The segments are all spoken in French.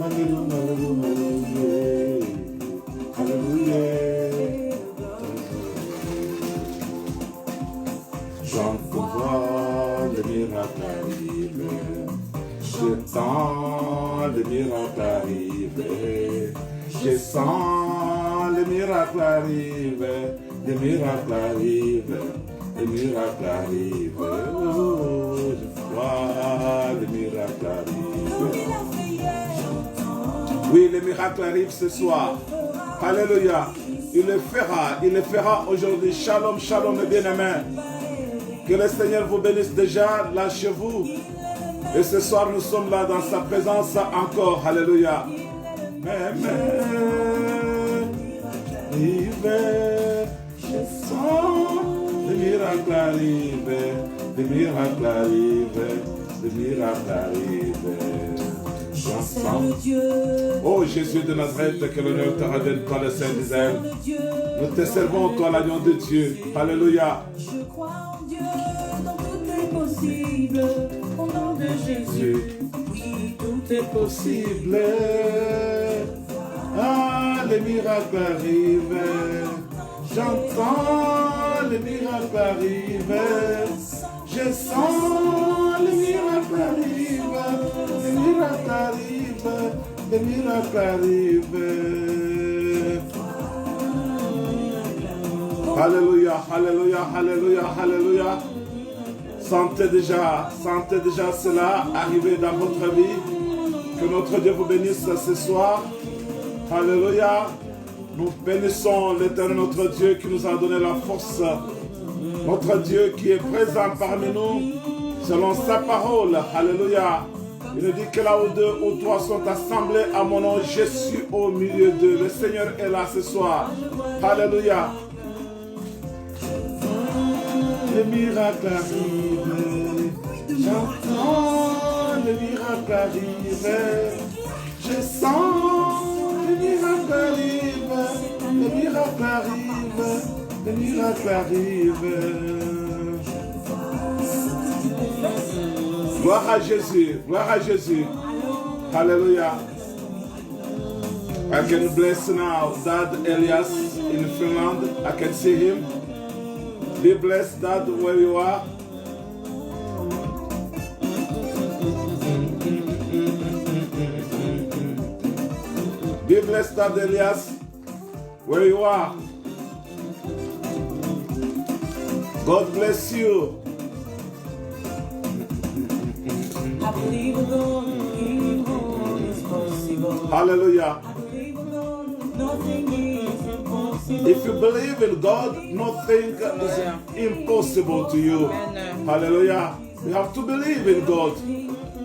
Alléluia, Alléluia, Alléluia. J'entends le miracle arriver. Je sens le miracle arriver. Je sens le miracle arriver. Le miracle arrive. Le miracle arrive. Oh, je vois le miracle arrive. Oui, le miracle arrive ce soir. Alléluia. Il le fera aujourd'hui. Shalom, shalom, bien-aimés. Que le Seigneur vous bénisse déjà là chez vous. Et ce soir, nous sommes là dans sa présence encore. Alléluia. Je sens le miracle arriver. Le miracle arriver. Le miracle arriver. Oh Jésus de Nazareth, que l'honneur te revienne, toi le Saint d'Israël. Nous te servons, toi l'agneau de Dieu. Alléluia. Je crois en Dieu, donc tout est possible. Au nom de Jésus, oui, tout est possible. Ah, les miracles arrivent. J'entends les miracles arriver. Je sens les miracles arrivent. Les miracles arrivent. Les miracles arrivent. Alléluia, alléluia, alléluia, alléluia. Sentez déjà cela arriver dans votre vie. Que notre Dieu vous bénisse ce soir. Alléluia. Nous bénissons l'Éternel, notre Dieu qui nous a donné la force. Notre Dieu qui est présent parmi nous selon sa parole. Alléluia. Il nous dit que là où deux ou trois sont assemblés à mon nom, je suis au milieu d'eux. Le Seigneur est là ce soir. Alléluia. Les miracles arrivent. J'entends les miracles arriver. Je sens les miracles arrivent. Les miracles arrivent. Les miracles arrivent. Gloire à Jésus. Gloire à Jésus. Hallelujah. I can bless now Dad Elias in Finland. I can see him. Be blessed, Dad, where you are. Be blessed, Dad Elias, where you are. God bless you. I believe alone, is possible. Hallelujah. I believe alone, nothing is impossible. If you believe in God, nothing is impossible to you. Hallelujah. We have to believe in God.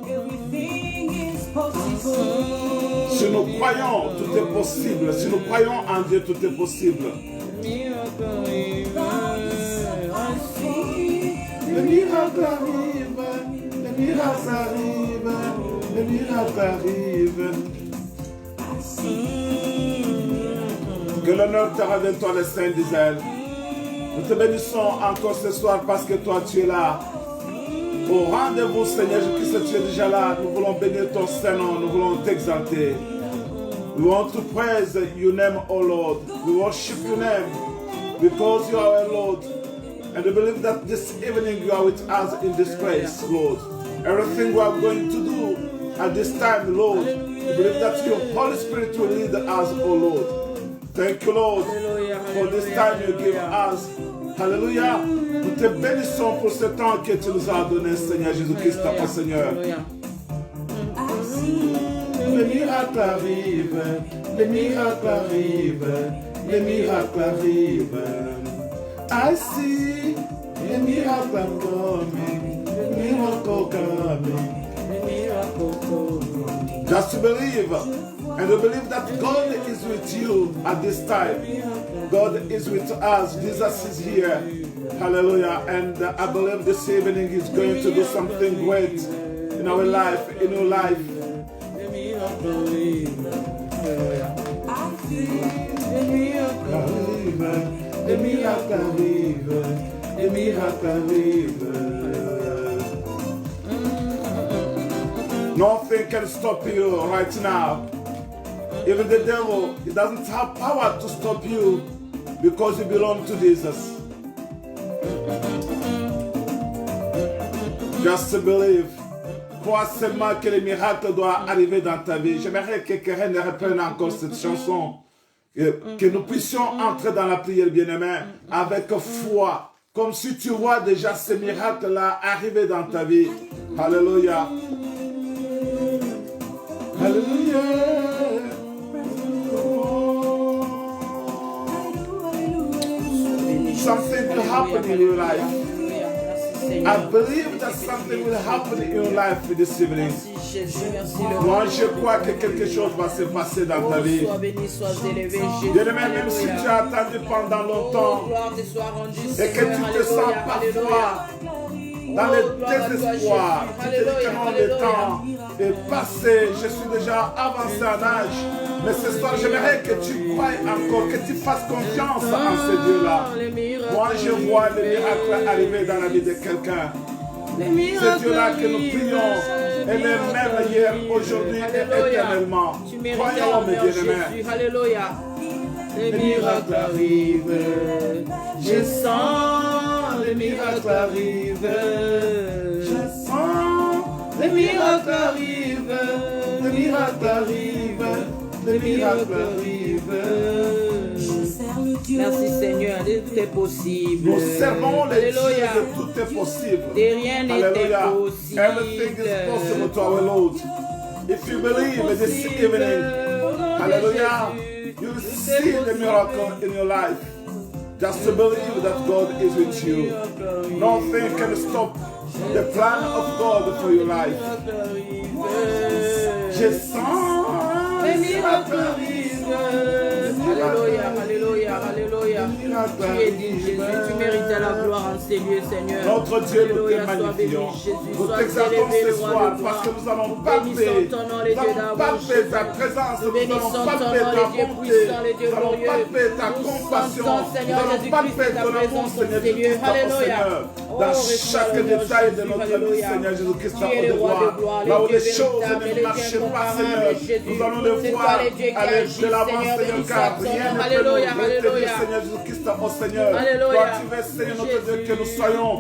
Everything is possible. Si nous croyons, tout est possible. Si nous croyons en Dieu, tout est possible. Le miracle arrive, le miracle arrive, le miracle arrive. Que l'honneur te revienne, toi le Saint d'Israël. Nous te bénissons encore ce soir parce que toi tu es là. Au rendez-vous, Seigneur Jésus-Christ, tu es déjà là. Nous voulons bénir ton Saint-Nom, nous voulons t'exalter. We want to praise your name, O Lord. We worship your name because you are our Lord. And we believe that this evening you are with us in this place, Lord. Everything we are going to do at this time, Lord, we believe that your Holy Spirit will lead us, O Lord. Thank you, Lord, for this time you give us. Hallelujah. Nous te bénissons pour ce temps que tu nous as donné, Seigneur Jésus-Christ, notre Seigneur. Les miracles arrivent, les miracles arrivent, les miracles arrivent. I see the miracle coming, the miracle coming, the miracle coming. Just to believe, and to believe that God is with you at this time. God is with us. Jesus is here. Hallelujah. And I believe this evening He's going to do something great in our life, in your life. Les miracles arrivent, les miracles arrivent. Nothing can stop you right now. Even the devil, he doesn't have power to stop you because you belong to Jesus. Just believe. Crois seulement que les miracles doivent arriver dans ta vie. J'aimerais que Karen reprenne encore cette chanson. Que nous puissions entrer dans la prière, bien-aimé, avec foi. Comme si tu vois déjà ces miracles-là arriver dans ta vie. Alléluia. Alléluia. Something will happen in your life. I believe that something will happen in your life this evening. Moi, je crois que quelque chose va se passer dans ta vie. Bien-aimé, même si tu as attendu pendant longtemps et que tu te sens parfois dans le désespoir, tu te dis que non, le temps est passé, je suis déjà avancé en âge. Mais ce soir, j'aimerais que tu croies encore, que tu fasses confiance en ce Dieu-là. Moi, je vois les miracles arriver dans la vie de quelqu'un. Ce Dieu-là que nous prions, elle est même hier, aujourd'hui et éternellement. Croyons, mes bien-aimés. Alléluia. Les miracles arrivent. Je sens les miracles arrivent. Je sens les miracles arrivent. Les miracles arrivent. Les miracles arrivent. Merci Seignur, tout est possible. Nous servons les dieux de tout est possible. Et rien n'est impossible. Everything is possible to our Lord. If you believe this evening, hallelujah, you will see the miracle in your life. Just to believe that God is with you. Nothing can stop the plan of God for your life. Je sens les miracles arrivent. Alléluia, alléluia, alléluia. Tu es digne, Jésus, tu mérites la gloire en ces lieux, Seigneur. Notre Dieu, nous te Alléluia, sois béni, magnifions. Jésus, Nous sois t'exaltons célébré, ce le roi soir de parce que gloire. nous allons Nous palper, bénissons ton nom, les dieux d'amour, palper ta Jésus. présence, Nous nous allons bénissons ton palper nom, ta les dieux bonté, puissants, les dieux nous allons glorieux. palper ta Nous compassion, sentons, nous Seigneur allons Jésus-Christ, palper ta ton amour, présence dans Seigneur ces lieux. Jésus-Christ, Alléluia. Seigneur. Oh, Dans reçois chaque l'honneur, détail de Jésus, notre vie, alléluia. Seigneur Jésus-Christ, Tu es le roi de gloire, là où le les Dieu choses véritable, ne le Dieu marchent pas, Seigneur, incomparable, Jésus. nous allons le C'est voir toi, les dieux qui aller agissent, de l'avant, Seigneur, Seigneur, bénissons car ton rien nom. ne peut nous Alléluia, retenir, alléluia. Seigneur Jésus-Christ, oh Seigneur. Alléluia. Toi, tu veux, Seigneur, notre Dieu, que nous soyons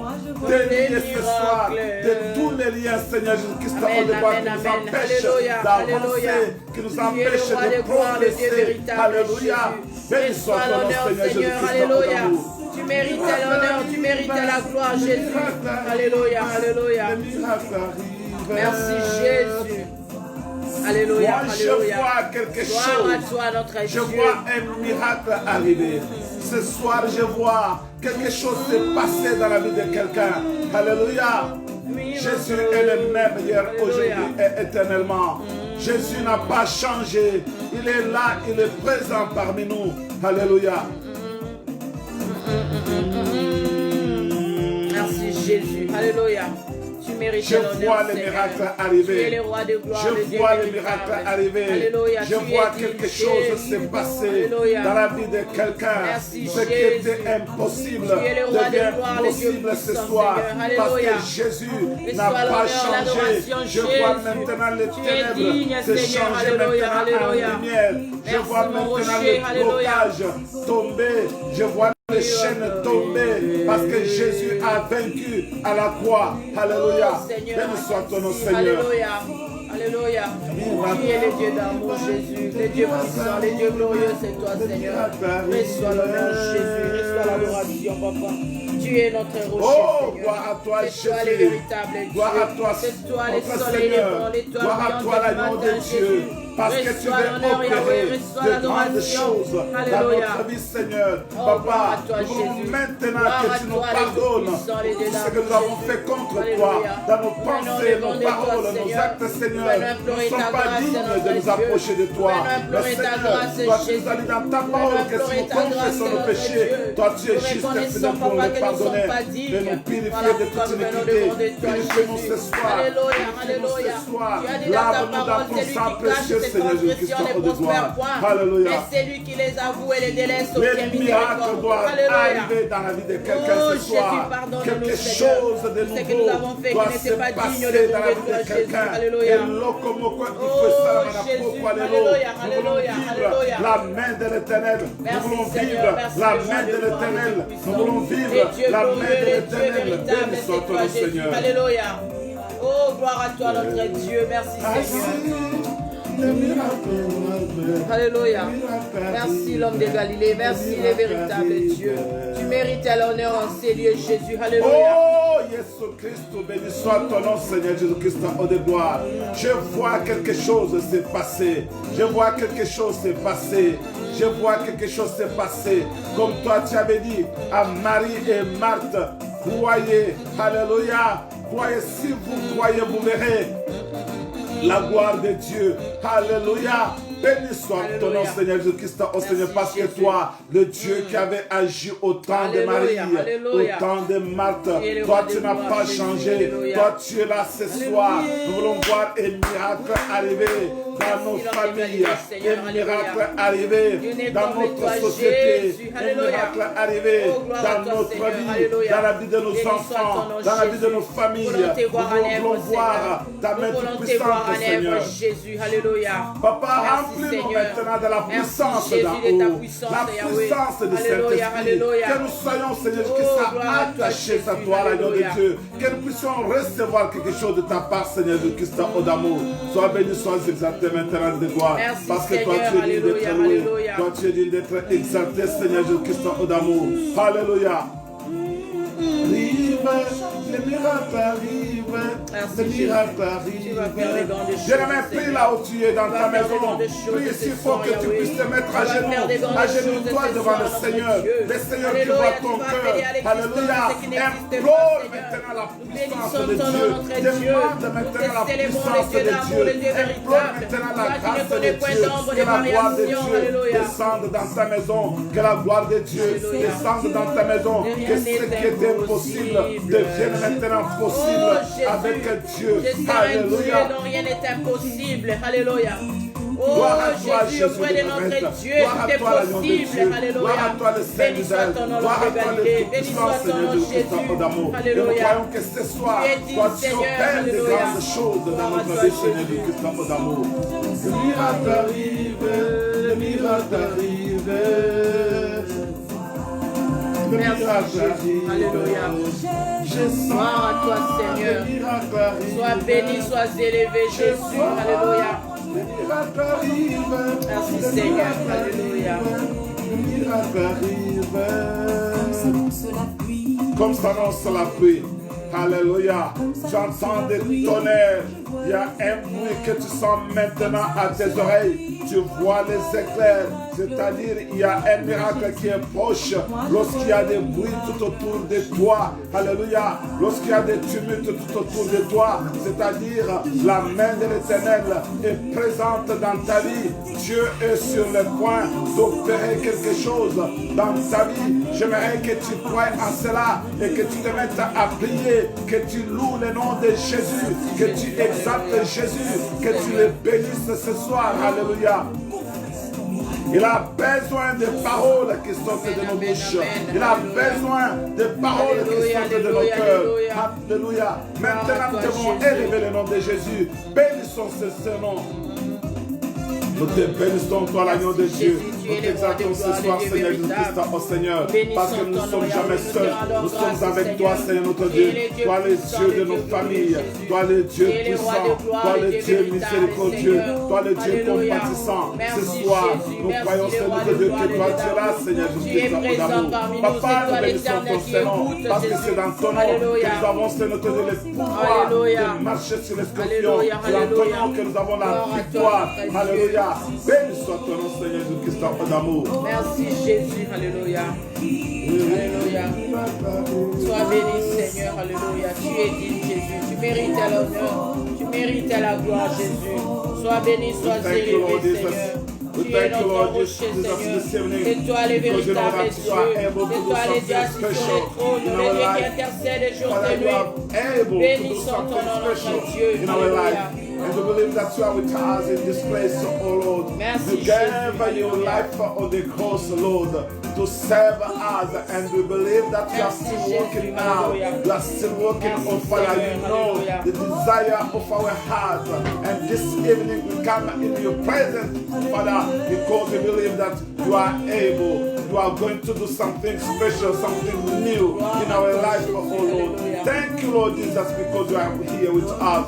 déliés ce soir de tous les liens, Seigneur Jésus-Christ, Amen, oh Dieu, amen, qui nous amen. empêchent Alléluia, alléluia. d'avancer, qui nous Tu es le empêchent roi de de gloire, le Dieu progresser. véritable, Alléluia. Jésus. Béni Reçois soit ton nom, l'honneur, Seigneur Seigneur, Jésus-Christ, alléluia. oh d'amour. Tu mérites l'honneur, tu mérites la gloire, Jésus. Alléluia, alléluia. Les miracles arrivent. Merci Jésus. Alléluia, Moi, je alléluia. vois quelque Gloire à chose. toi, notre Je Dieu. vois un miracle arriver. Ce soir, je vois quelque chose se passer dans la vie de quelqu'un. Alléluia. Jésus est le même hier, aujourd'hui et éternellement. Jésus n'a pas changé. Il est là, il est présent parmi nous. Alléluia. Merci Jésus. Alléluia. Tu mérites Je l'honneur, vois les Seigneur. miracles Tu es arriver. le roi de gloire, le Je Dieu vois les véritable. miracles arriver. Alléluia. Je Tu vois es quelque digne, chose Jésus. se passer Alléluia. dans la vie de quelqu'un. Merci, Ce qui Jésus. était impossible Tu es le roi de devient gloire, le Dieu possible ce puissant, soir. Seigneur. Parce Alléluia. que Jésus Reçois n'a pas l'honneur, changé. l'adoration, Je vois Jésus. maintenant les Tu es ténèbres digne, se Seigneur. changer Alléluia, maintenant alléluia. en lumière. Je Merci, vois mon maintenant rocher. les Alléluia. blocages tomber. Je vois les chaînes tomber parce que Jésus a vaincu à la croix. Alléluia. Oh, Seigneur. Béni soit ton nom, Seigneur. Alléluia. Alléluia. Tu es le Dieu d'amour, Jésus. Le Dieu puissant, le Dieu glorieux, c'est toi, Seigneur. Reçois l'honneur, Jésus. Reçois l'adoration, Papa. Tu es notre rocher, Oh, Seigneur. gloire à toi, C'est toi le Jésus. véritable Dieu. Gloire à toi, C'est toi le notre soleil, Seigneur. l'étoile, l'étoile Gloire à brillante toi, du l'agneau matin, de Dieu. Jésus. Parce que tu Reçois veux l'honneur, Yahweh. opérer Reçois de grandes l'adoration. choses dans Alléluia. notre vie, Seigneur. Oh, gloire Papa, à toi, nous voulons Jésus. maintenant Gloire que à tu nous toi, les pardonnes tout-puissants, les pour tout ce que nous Jésus. avons fait contre toi, Alléluia. dans nos Nous pensées, venons nos devant toi, paroles, nos Seigneur. actes, Seigneur. Nous venons Nous ne implorer sommes ta pas grâce, dignes notre de nous Dieu. approcher de toi. Nous venons Mais implorer ta Seigneur, grâce, toi tu Jésus. nous as dit dans ta Nous parole venons que si implorer nous ta grâce, confessons nos notre péchés, Dieu. toi tu es Nous juste et fidèle reconnaissons, pour Papa, nous que nous ne sommes pardonner, pas de dignes. nous purifier Voilà de pourquoi toute nous venons iniquité. demander toi, Purifiez-nous ce Jésus. soir. Alléluia, Purifiez-nous alléluia. ce soir. Tu as dit dans ta Lave-nous dans parole, ton celui sang qui cache précieux, ses ses Seigneur Jésus-Christ, transgressions ne au devoir. prospèrent point. Alléluia. Mais c'est lui qui les avoue et les délaisse au Les bien miracles miséricorde. doivent Alléluia. arriver dans la vie de quelqu'un Oh, ce soir. Jésus, pardonne-nous, Quelque Seigneur. chose de Ce que nous nouveau avons fait qui doit n'était se pas digne passer de dans la vie toi, de quelqu'un. Alléluia. Et lokomoko, il Oh, faut ça, madame, Jésus, pourquoi les alléluia, lots. Nous voulons alléluia, vivre alléluia. la main de l'Éternel. Nous Merci, voulons Seigneur, vivre merci, la le main roi de de gloire, l'Éternel. le Dieu Nous voulons puissant. vivre Les dieux la main glorieux, de les dieux l'Éternel. véritables, Béni soit c'est ton toi, nom, Jésus. Seigneur. Alléluia. Oh, gloire à toi, notre Dieu. Merci, Seigneur. Alléluia. Merci, l'homme de Galilée. Merci, les véritables dieux. Tu mérites l'honneur en ces lieux, Jésus. Alléluia. Oh, Jésus Christ, béni soit ton nom, Seigneur Jésus-Christ, au de gloire. Je vois quelque chose s'est passé. Je vois quelque chose s'est passé. Je vois quelque chose s'est passé. Comme toi, tu avais dit à Marie et Marthe, croyez, alléluia. Croyez, si vous croyez, vous verrez la gloire de Dieu. Alléluia. Béni soit ton nom, Alléluia. Seigneur Jésus-Christ, oh Seigneur, Merci, parce que Jésus. toi, le Dieu qui avait agi au temps de Marie, Alléluia, alléluia. au temps de Marthe, Et le toi roi tu de n'as gloire, pas Jésus, changé. alléluia. Toi tu es là ce soir. Nous voulons voir un miracle arriver dans nos Merci, l'homme de familles, Galilée, Seigneur, un alléluia. miracle arriver Dieu n'est dans comme notre toi, société, Jésus, un alléluia. miracle arriver Oh, gloire à dans toi, notre Seigneur, vie, alléluia. dans la vie de nos Béni soit enfants, ton nom, dans la vie de Jésus. nos familles. Nous voulons te voir en Nous œuvre, voulons voir Seigneur. ta Nous main voulons te puissante, voir en Seigneur. œuvre, Jésus. Alléluia. Papa, Merci, remplis-nous Seigneur. maintenant de la Merci, puissance Jésus, d'en de ta haut, puissance, la Yahweh. puissance de Alléluia, Saint-Esprit, alléluia. que nous soyons, Seigneur, Oh, que ça gloire à toi, attaché à Jésus, toi, l'agneau de alléluia. Dieu, que nous puissions recevoir quelque chose de ta part, Seigneur de Christ, au d'amour. Sois béni, sois exalté maintenant de gloire, Merci, parce que toi Seigneur, tu es digne d'être alléluia, loué, alléluia. toi tu es digne d'être exalté, Seigneur de Christ, au d'amour. Alléluia. Arrive, les miracles arrivent, Merci, les Jésus. miracles Tu vas faire les grandes arrivent. choses, Bien-aimé, prie Seigneur. là où tu es dans Tu vas ta faire des maison. grandes choses Prie ce ici, il faut soir, que tu Yahweh. puisses te mettre Tu à vas faire des grandes choses genoux-toi ce devant soir, le notre Seigneur. Dieu. Le Seigneur qui Alléluia, voit tu ton vas cœur. appeler à l'existence Alléluia. ce qui n'existe pas, Implore Seigneur. maintenant la Nous puissance bénissons de ton nom, Dieu. notre Dieu. Demande Nous maintenant la te célébrons les puissance dieux de d'amour, les Dieu. dieux Implore véritables. maintenant Toi la qui ne grâce de connais point Dieu. d'ombre Que de la gloire de variation, Dieu alléluia. descende dans ta maison. Que la gloire de Dieu Alléluia. descende dans ta maison. Que ce qui était impossible devienne maintenant possible avec Dieu. Je serai un Dieu Alléluia. dont rien n'est impossible. Alléluia. Oh Gloire à toi, Jésus, Jésus auprès de de notre Nazareth. Dieu, Gloire à tout est toi, l'agneau de Dieu. possible. Gloire Alléluia. à toi, le Saint Béni soit d'Israël. ton nom, Gloire à notre toi, le Galilée. Béni Tout-Puissant, soit ton Seigneur nom, de Christ, Jésus. d'amour. Et nous Alléluia. croyons que ce soir, Tu es digne, toi, tu Seigneur. opères des Alléluia. grandes choses dans Gloire à notre toi, vie, Seigneur de Jésus. Christ, d'amour. Le miracle arrive, le miracle arrive. Le Merci, miracle Jésus. arrive. Alléluia. Je sens Gloire à toi, Seigneur. le miracle arrive. Sois béni, sois élevé, Jésus. Alléluia. Le miracle arrive. Merci, Le Seigneur. miracle Alléluia. arrive. Le miracle arrive. s'annonce la pluie. Comme s'annonce la pluie. Alléluia. Tu entends des tonnerres. Il y a un bruit que tu sens maintenant à tes oreilles. Tu vois les éclairs. C'est-à-dire, il y a un miracle qui est proche. Lorsqu'il y a des bruits tout autour de toi. Alléluia. Lorsqu'il y a des tumultes tout autour de toi. C'est-à-dire, la main de l'Éternel est présente dans ta vie. Dieu est sur le point d'opérer quelque chose dans ta vie. J'aimerais que tu croies en cela et que tu te mettes à prier, que tu loues le nom de Jésus, que tu exaltes Jésus, que tu le bénisses ce soir. Alléluia. Il a besoin de paroles qui sortent de nos bouches. Il a besoin de paroles qui sortent de nos cœurs. Alléluia. Maintenant, nous devons élever le nom de Jésus. Bénissons ce nom. Nous te bénissons, toi, l'agneau de Dieu. Nous t'exaltons ce soir, Seigneur Jésus-Christ, au Seigneur. Parce que nous ne sommes jamais seuls. Nous sommes avec toi, Seigneur notre Dieu. Toi, le Dieu de nos familles. Toi, le Dieu puissant. Toi, le Dieu miséricordieux. Toi, le Dieu compatissant. Ce soir, nous croyons, Seigneur notre Dieu, que toi, tu es là, Seigneur Jésus-Christ, d'amour. Papa, nous bénissons ton Seigneur. Parce que c'est dans ton nom que nous avons, Seigneur notre Dieu, le pouvoir de marcher sur les scorpions. C'est dans ton nom que nous avons la victoire. Alléluia. Béni soit ton nom, Seigneur Jésus-Christ, d'amour. Merci Jésus, alléluia. Alléluia. Sois béni Seigneur, alléluia. Tu es digne Jésus, tu mérites l'honneur, tu mérites la gloire Jésus. Sois béni, sois élevé Seigneur. Tu es notre rocher Seigneur. C'est toi les véritables dieux. C'est toi les dieux assis sur les trônes, les dieux qui intercèdent jour et nuit. Bénissons ton nom notre Dieu. Alléluia. And we believe that you are with us in this place, oh Lord. Merci, You gave Jésus. your Alléluia. life on the cross, Lord, to save us. And we believe that you are Merci, still Jésus. working now. Alléluia. You are still working Merci, on fire. Seigneur. You know Alléluia. the desire of our hearts. And this evening we come in your presence, Father, because we believe that you are able. You are going to do something special, something new in our life, oh Lord. Thank you, Lord Jesus, because you are here with us.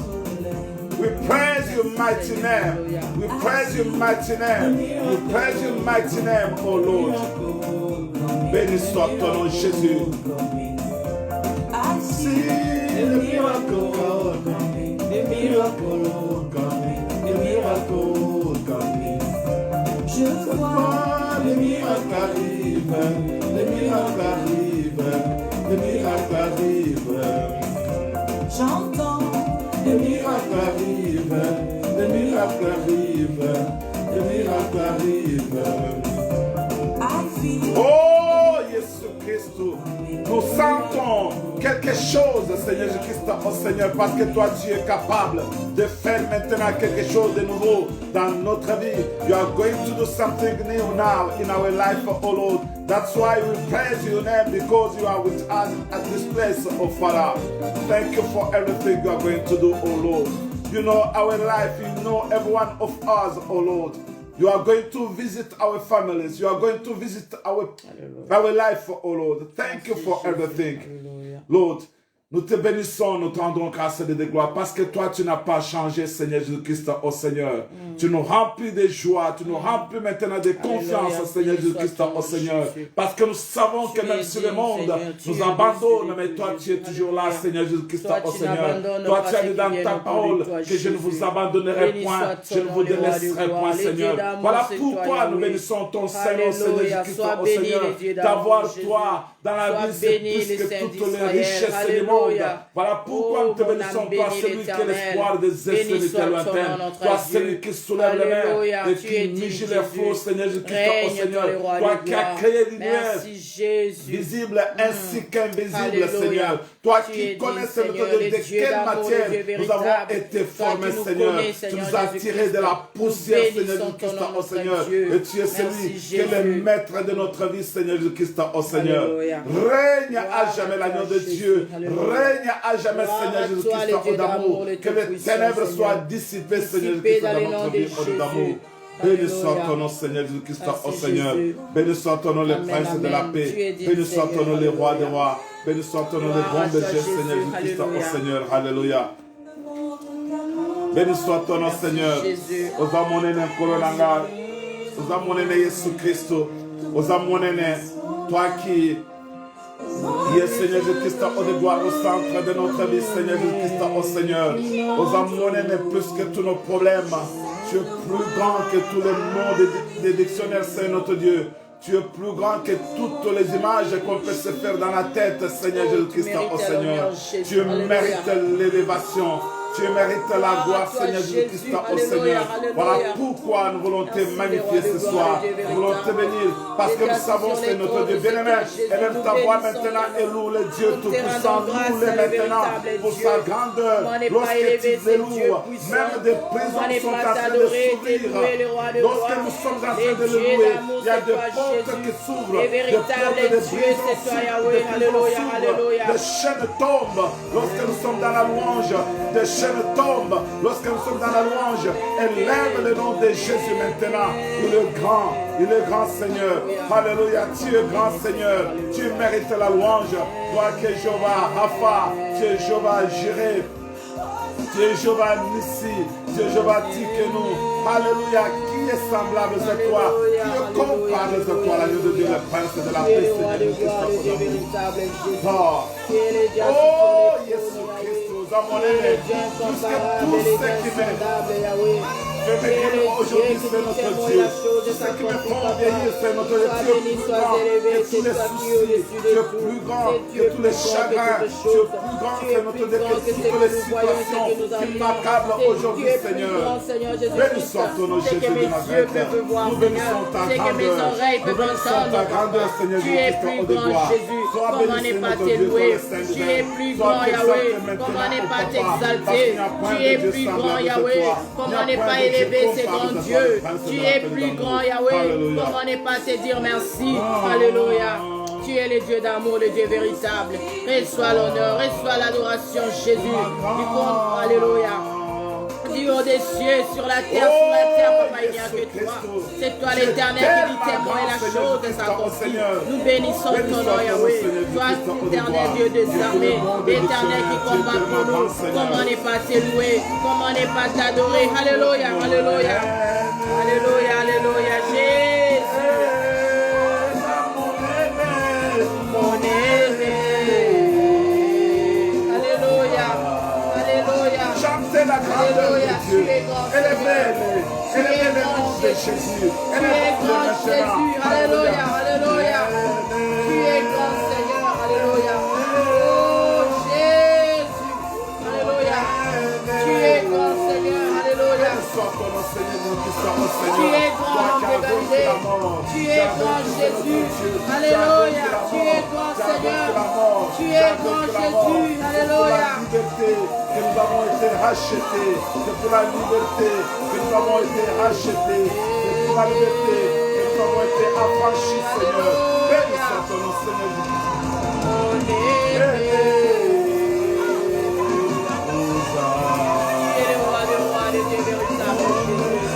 We praise your mighty name. We praise your mighty name. We praise your mighty name, oh Lord. Béni soit ton nom, Jésus. I see See the miracle coming, the miracle coming, the miracle coming. je vois Le miracle arrive, le miracle arrive, le miracle arrive. j'entends Le miracle arrive, le miracle arrive, le miracle arrive. I feel Oh, Jésus Christ, nous sentons quelque chose, Seigneur Jésus-Christ, oh Seigneur, parce que toi, tu es capable de faire maintenant quelque chose de nouveau dans notre vie. You are going to do something new now in our life, oh Lord. That's why we praise your name, because you are with us at this place, oh Father. Thank you for everything you are going to do, oh Lord. You know our life, you know every one of us, oh Lord. You are going to visit our families. You are going to visit our life, oh Lord. Thank you for everything. Alléluia. Lord, nous te bénissons, nous te rendons grâce et de gloire parce que toi, tu n'as pas changé, Seigneur Jésus-Christ, oh Seigneur. Tu nous remplis de joie, tu nous remplis maintenant de confiance, Alléluia. Seigneur Béni Jésus-Christ, soit ton oh Seigneur. Jésus. Parce que nous savons Tu que même es si le digne, monde Seigneur, tu nous es abandonne, au-dessus mais de toi, tout. tu es toujours là, Alléluia. Seigneur Jésus-Christ, Toi, oh tu Seigneur. n'abandonnes Toi, pas tu as ceux dit qui dans viennent ta autour de parole toi, que je ne Jésus. vous abandonnerai Béni point, soit je ne ton vous nom, le roi du délaisserai roi. point, Les Seigneur. dieux d'amour, Voilà c'est toi, pourquoi nous Yahweh. bénissons ton Seigneur, Seigneur Alléluia. Jésus-Christ, Sois oh béni, Seigneur. les dieux d'amour, D'avoir Jésus. toi dans la Sois vie, c'est béni, plus les que saints toutes les d'Israël. richesses du monde. Alléluia. Voilà pourquoi Oh, nous te mon bénissons, âme toi, bénit celui qui est l'Éternel. l'espoir des Béni extrémités soit ton lointaines. nom, notre Toi, Dieu. celui qui soulève les Alléluia. mains et Tu qui es digne, mige les Jésus. flots, Seigneur Jésus-Christ, oh Règne, toi, Seigneur. le roi Toi de qui as gloire. créé l'univers. Merci, Jésus. Visible ainsi qu'invisible, Alléluia. Seigneur. Toi Tu qui es connais, digne, Seigneur, Seigneur, de les dieux quelle d'amour, matière les dieux nous avons véritables. été Toi formés, qui nous Seigneur. connais, Tu Seigneur nous as Jésus-Christ. tirés de la Nous poussière, Seigneur bénissons Jésus-Christ, ton nom, oh notre Seigneur. Dieu. Et tu es celui Merci, qui est le Jésus. maître de notre vie, Seigneur Jésus-Christ, oh Seigneur. Alléluia. Règne à Gloire jamais à l'agneau toi, de Jésus. Dieu. Alléluia. Règne à jamais, Gloire Seigneur à toi, Jésus-Christ, les oh dieux d'amour. d'amour, les Que les Tout-Puissants, ténèbres Seigneur. soient dissipées, Seigneur Dissipées Jésus-Christ, dans dans le notre nom de vie, oh d'amour. Jésus. Béni soit Alléluia. ton nom, Seigneur Jésus-Christ, oh Merci, Seigneur. Jésus. Béni soit ton nom, le Amen, prince de la amen. paix. Tu es digne, Béni soit ton Seigneur. nom, le roi des Alléluia. rois. Béni soit ton nom, le Gloire bon à toi, berger, Jésus. Seigneur Jésus-Christ, oh Alléluia. Seigneur. Alléluia. Béni soit ton nom, Seigneur. Jésus. Oza monene kolonanga. Oza monene Jésus Christ. Oza monene. Toi qui es Seigneur Jésus-Christ, oh de gloire au centre de notre vie, Seigneur Jésus-Christ, oh Seigneur. Oza monene plus que tous nos problèmes. Tu es plus grand que tous les noms des dictionnaires, Seigneur notre Dieu. Tu es plus grand que toutes les images qu'on peut se faire dans la tête, Seigneur Jésus-Christ, oh Seigneur. Tu mérites l'élévation. Tu mérites la gloire, Seigneur Jésus-Christ, oh Seigneur. Voilà pourquoi nous voulons te magnifier ce soir. Nous voulons te bénir parce que nous savons, c'est notre Dieu bien-aimé. Élève ta voix maintenant et loue le Dieu Tout-Puissant. Loue-le maintenant pour sa grandeur. Lorsque tu le loues, même des prisons sont en train de s'ouvrir. Lorsque nous sommes en train de le louer, il y a des portes qui s'ouvrent. Des portes de prisons s'ouvrent. Des chaînes tombent lorsque nous sommes dans la louange. Des chaînes tombent lorsque nous sommes dans la louange. Élève le nom de Jésus maintenant. Il est grand Seigneur. Alléluia, tu es grand Seigneur. Tu mérites la louange. Toi qui es Jéhovah Rapha, tu es Jéhovah Jireh. Tu es Jéhovah Nissi, tu es Jéhovah Tikenu. Alléluia, qui est semblable à toi? Qui est comparable à toi, l'agneau de Dieu, le prince de la paix, Seigneur Jésus-Christ. Oh, Jésus-Christ, nous avons aimé plus que tous ceux qui m'aiment. Fais-moi Tu es le guérir aujourd'hui, Dieu qui c'est dit notre tes mots et Dieu. la chose Tout ce qui me s'accomplit, font papa. obéir, c'est notre Dieu. Sois Tu es béni, plus sois grand élevé, que c'est tous les toi qui es soucis. au-dessus Tu de es tout. plus grand C'est que Dieu tous les plus grand que chagrins. toutes Tu es choses. plus grand, Tu es Seigneur, plus que grand que ce toutes que les nous voyons et ce situations que nous qui avons. m'accablent Tu aujourd'hui, es plus Seigneur. grand, Seigneur Béni Jésus-Christ. soit ton nom, C'est que Jésus de mes yeux Nazareth. peuvent voir, Nous Seigneur. bénissons ta C'est que mes grandeur. oreilles Nous peuvent bénissons ta entendre, grandeur, papa. Seigneur Tu es Jésus-Christ, plus au de grand, gloire. Jésus. Sois Comment béni, n'est pas notre Dieu, t'éloué? toi le Saint des Tu es Saints. plus Sois grand, Yahweh. exalté maintenant, Comment n'est oh pas Papa, t'exalter? parce qu'il n'y a point Tu de es Dieu plus grand, semblable à Yahweh. toi. Comment Il n'y a n'est point pas de Dieu élevé, c'est comparable grand à toi, Dieu. le Prince Tu de es la paix plus d'amour. grand, Yahweh. Alléluia. Comment n'est pas te dire merci? Alléluia. Tu es le Dieu d'amour, le Dieu véritable. Reçois l'honneur, reçois l'adoration, Jésus. Alléluia. Dieu des cieux, sur la terre, papa, il n'y a que toi. C'est toi l'éternel qui dit tes mots et la chose s'accomplit. Nous bénissons ton nom, Yahweh. Toi, l'éternel Dieu des armées, l'éternel qui combat pour nous. Comment n'est pas t'élouer? Comment n'est pas t'adorer? Alléluia, alléluia. Alléluia, alléluia, Jésus. Mon aimé. Alléluia, alléluia. Chantez la grandeur Alléluia, de Dieu. tu es grand, Elle est Seigneur. belle. Elle est belle grand, le nom de Jésus. Tu es grand, Jésus. Alléluia, alléluia. Tu es grand, Seigneur. Alléluia. Oh, Jésus. Alléluia. Tu es grand, Seigneur. Alléluia. Tu es grand, homme de Galilée. Tu es grand, Jésus. Alléluia. Tu es grand, Seigneur. Tu es grand, Jésus. Alléluia. Que nous avons été rachetés, c'est pour la liberté que nous avons été rachetés, c'est pour la liberté que nous avons été affranchis, Seigneur. Béni soit ton nom, Seigneur Jésus. Tu es le roi des rois, le Dieu véritable, Jésus.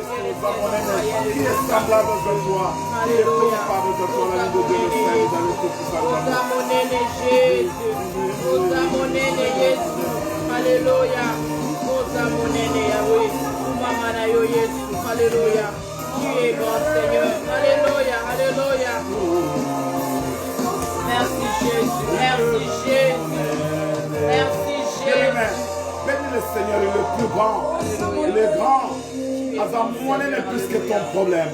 Qui est semblable à toi? Qui est comparable à toi? La vie de Dieu, le Saint, dans le tout Jésus. Ozamonene Yesu. Alléluia. Ozamonene Yahweh. Umamana yo Yesu. Alléluia. Tu es grand Seigneur. Alléluia. Alléluia. Merci Jésus. Merci Jésus. Merci Jésus. Bénis le Seigneur, il est le plus grand. Il est grand. Azamoné n'est plus que ton problème.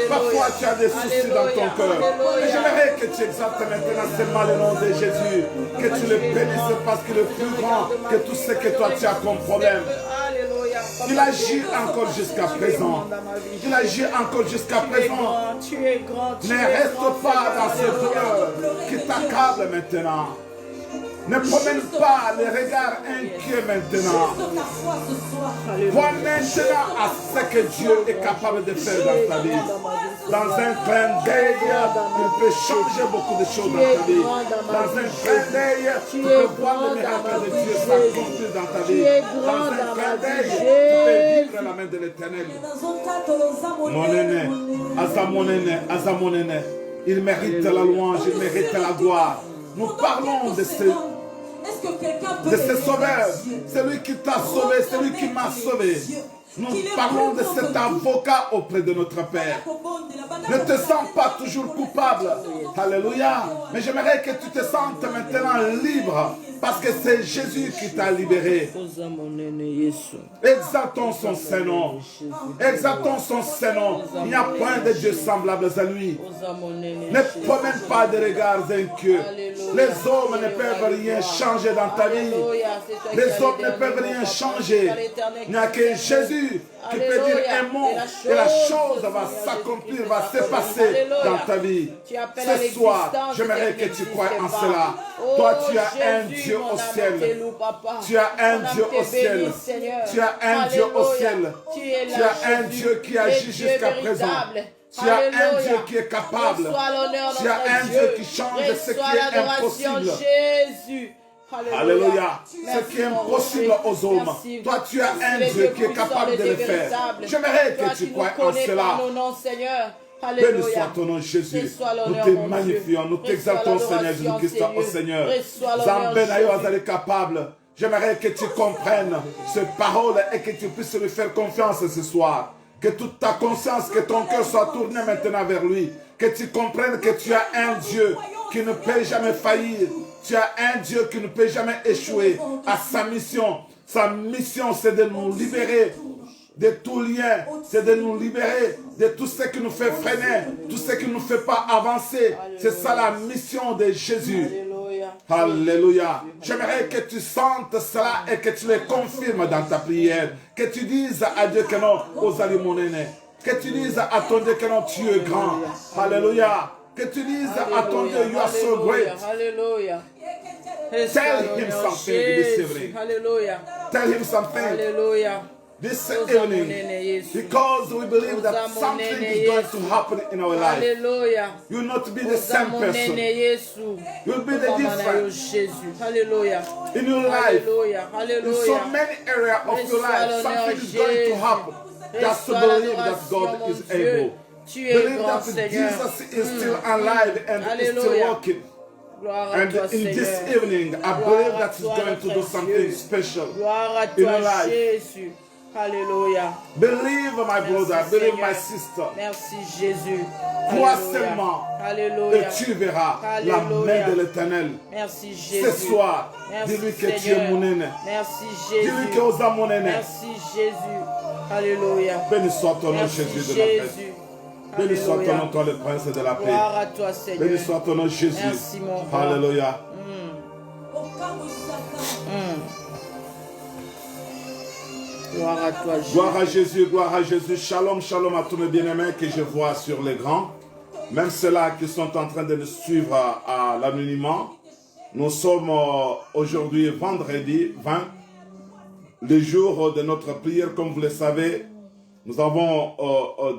Parfois tu as des soucis dans ton cœur. Et j'aimerais que tu exaltes maintenant seulement le nom de Jésus. Que tu le bénisses parce qu'il est plus grand que tout ce que toi tu as comme problème. Il agit encore jusqu'à présent. Il agit encore jusqu'à présent. Ne reste pas dans ce douleur qui t'accable maintenant. Ne promène pas les regards inquiets maintenant. Vois maintenant à ce que Dieu est capable de faire dans ta vie. Dans un clin d'œil, il peut changer beaucoup de choses dans ta vie. Dans un clin d'œil, tu peux voir le miracle de Dieu s'accomplir dans ta vie. Dans un clin d'œil, tu peux vivre la main de l'Éternel. Mon aîné, Azamonene, il mérite la louange, il mérite la gloire. Nous parlons de ce sauveur, celui qui t'a sauvé, celui qui m'a sauvé. Nous parlons de cet avocat auprès de notre Père. Ne te sens pas toujours coupable. Alléluia. Mais j'aimerais que tu te sentes maintenant libre. Parce que c'est Jésus qui t'a libéré. Exaltons son Saint-Nom. Exaltons son Saint-Nom. Il n'y a point de Dieu semblable à lui. Ne promène pas de regards inquiets. Les hommes ne peuvent rien changer dans ta vie. Les hommes ne peuvent rien changer. Il n'y a que Jésus qui peut dire un mot et la chose va s'accomplir, va se passer dans ta vie. Ce soir, j'aimerais que tu croies en cela. Toi, tu as un Dieu au ciel. Tu as un Dieu au ciel. Tu as un Dieu au ciel. Tu as un Dieu qui agit jusqu'à présent. Tu as un Dieu qui est capable. Tu as un Dieu qui change ce qui est impossible. Alléluia. Ce qui est impossible aux hommes. Toi, tu as un Dieu qui est capable de le faire. J'aimerais que tu croies en cela. Béni soit ton nom, Jésus. Nous te magnifions, nous t'exaltons, Seigneur Jésus-Christ, au Seigneur. Zambenayo azali capable. J'aimerais que tu comprennes cette parole et que tu puisses lui faire confiance ce soir. Que toute ta conscience, que ton cœur soit tourné maintenant vers lui. Que tu comprennes que tu as un Dieu qui ne peut jamais faillir. Tu as un Dieu qui ne peut jamais échouer à sa mission. Sa mission, c'est de nous libérer de tout lien, c'est de nous libérer de tout ce qui nous fait freiner, tout ce qui ne nous fait pas avancer. C'est ça la mission de Jésus. Alléluia. J'aimerais que tu sentes cela et que tu le confirmes dans ta prière. Que tu dises à Dieu que non, aux alimonene. Que tu dises à ton Dieu que non, tu es grand. Alléluia. Que tu dises à ton Dieu, you are so great. Alléluia. Tell him something this evening. Alléluia. Tell him something. Alléluia. This evening, because we believe that something is going to happen in our life. Alléluia. You will not be the same person. You will be the different. Alléluia. In your life, Alléluia. in so many areas of your life, something is going to happen. Just to believe that God is able. Believe that Jesus is still alive and is still working. And in this evening, I believe that He's going to do something special in your life. Alléluia. Believe, my brother, believe, my sister. Merci Jésus. Crois seulement Alléluia. et tu verras la main de l'Éternel. Merci Jésus. Ce soir, dis-lui que tu es mon aîné. Merci Jésus. Dis-lui que tu es mon aîné. Merci Jésus. Alléluia. Béni soit ton nom, Merci Jésus de Nazareth. Jésus. Béni soit ton Alléluia. nom, toi le prince de la paix. Gloire à toi Seigneur. Béni soit ton nom, Jésus. Merci mon roi. Alléluia. Gloire à toi Jésus. Gloire à Jésus, gloire à Jésus. Shalom, shalom à tous mes bien-aimés que je vois sur l'écran. Même ceux-là qui sont en train de nous suivre à l'anonymat. Nous sommes aujourd'hui vendredi 20, le jour de notre prière. Comme vous le savez, nous avons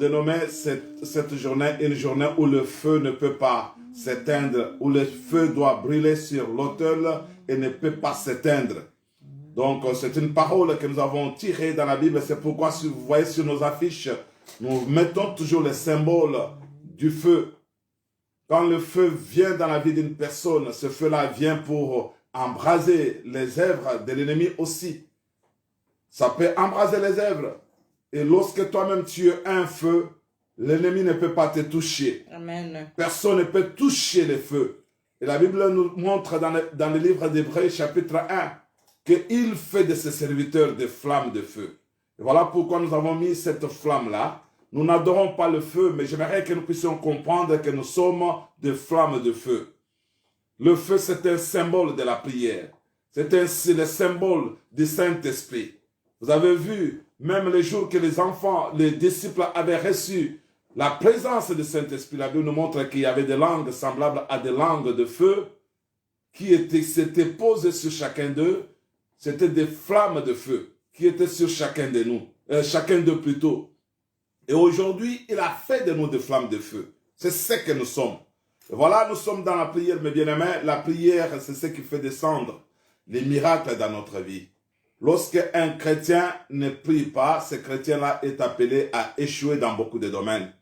dénommé cette journée une journée où le feu ne peut pas s'éteindre, où le feu doit brûler sur l'autel et ne peut pas s'éteindre. Donc, c'est une parole que nous avons tirée dans la Bible. C'est pourquoi, si vous voyez sur nos affiches, nous mettons toujours le symbole du feu. Quand le feu vient dans la vie d'une personne, ce feu-là vient pour embraser les œuvres de l'ennemi aussi. Ça peut embraser les œuvres. Et lorsque toi-même tu es un feu, l'ennemi ne peut pas te toucher. Amen. Personne ne peut toucher le feu. Et la Bible nous montre dans le livre d'Hébreux, chapitre 1, qu'il fait de ses serviteurs des flammes de feu. Et voilà pourquoi nous avons mis cette flamme-là. Nous n'adorons pas le feu, mais j'aimerais que nous puissions comprendre que nous sommes des flammes de feu. Le feu, c'est un symbole de la prière. C'est ainsi le symbole du Saint-Esprit. Vous avez vu, même les jours que les enfants, les disciples avaient reçu la présence du Saint-Esprit, la Bible nous montre qu'il y avait des langues semblables à des langues de feu qui s'étaient posées sur chacun d'eux. C'était des flammes de feu qui étaient sur chacun de nous, chacun d'eux plutôt. Et aujourd'hui, il a fait de nous des flammes de feu. C'est ce que nous sommes. Et voilà, nous sommes dans la prière, mes bien-aimés. La prière, c'est ce qui fait descendre les miracles dans notre vie. Lorsque un chrétien ne prie pas, ce chrétien-là est appelé à échouer dans beaucoup de domaines.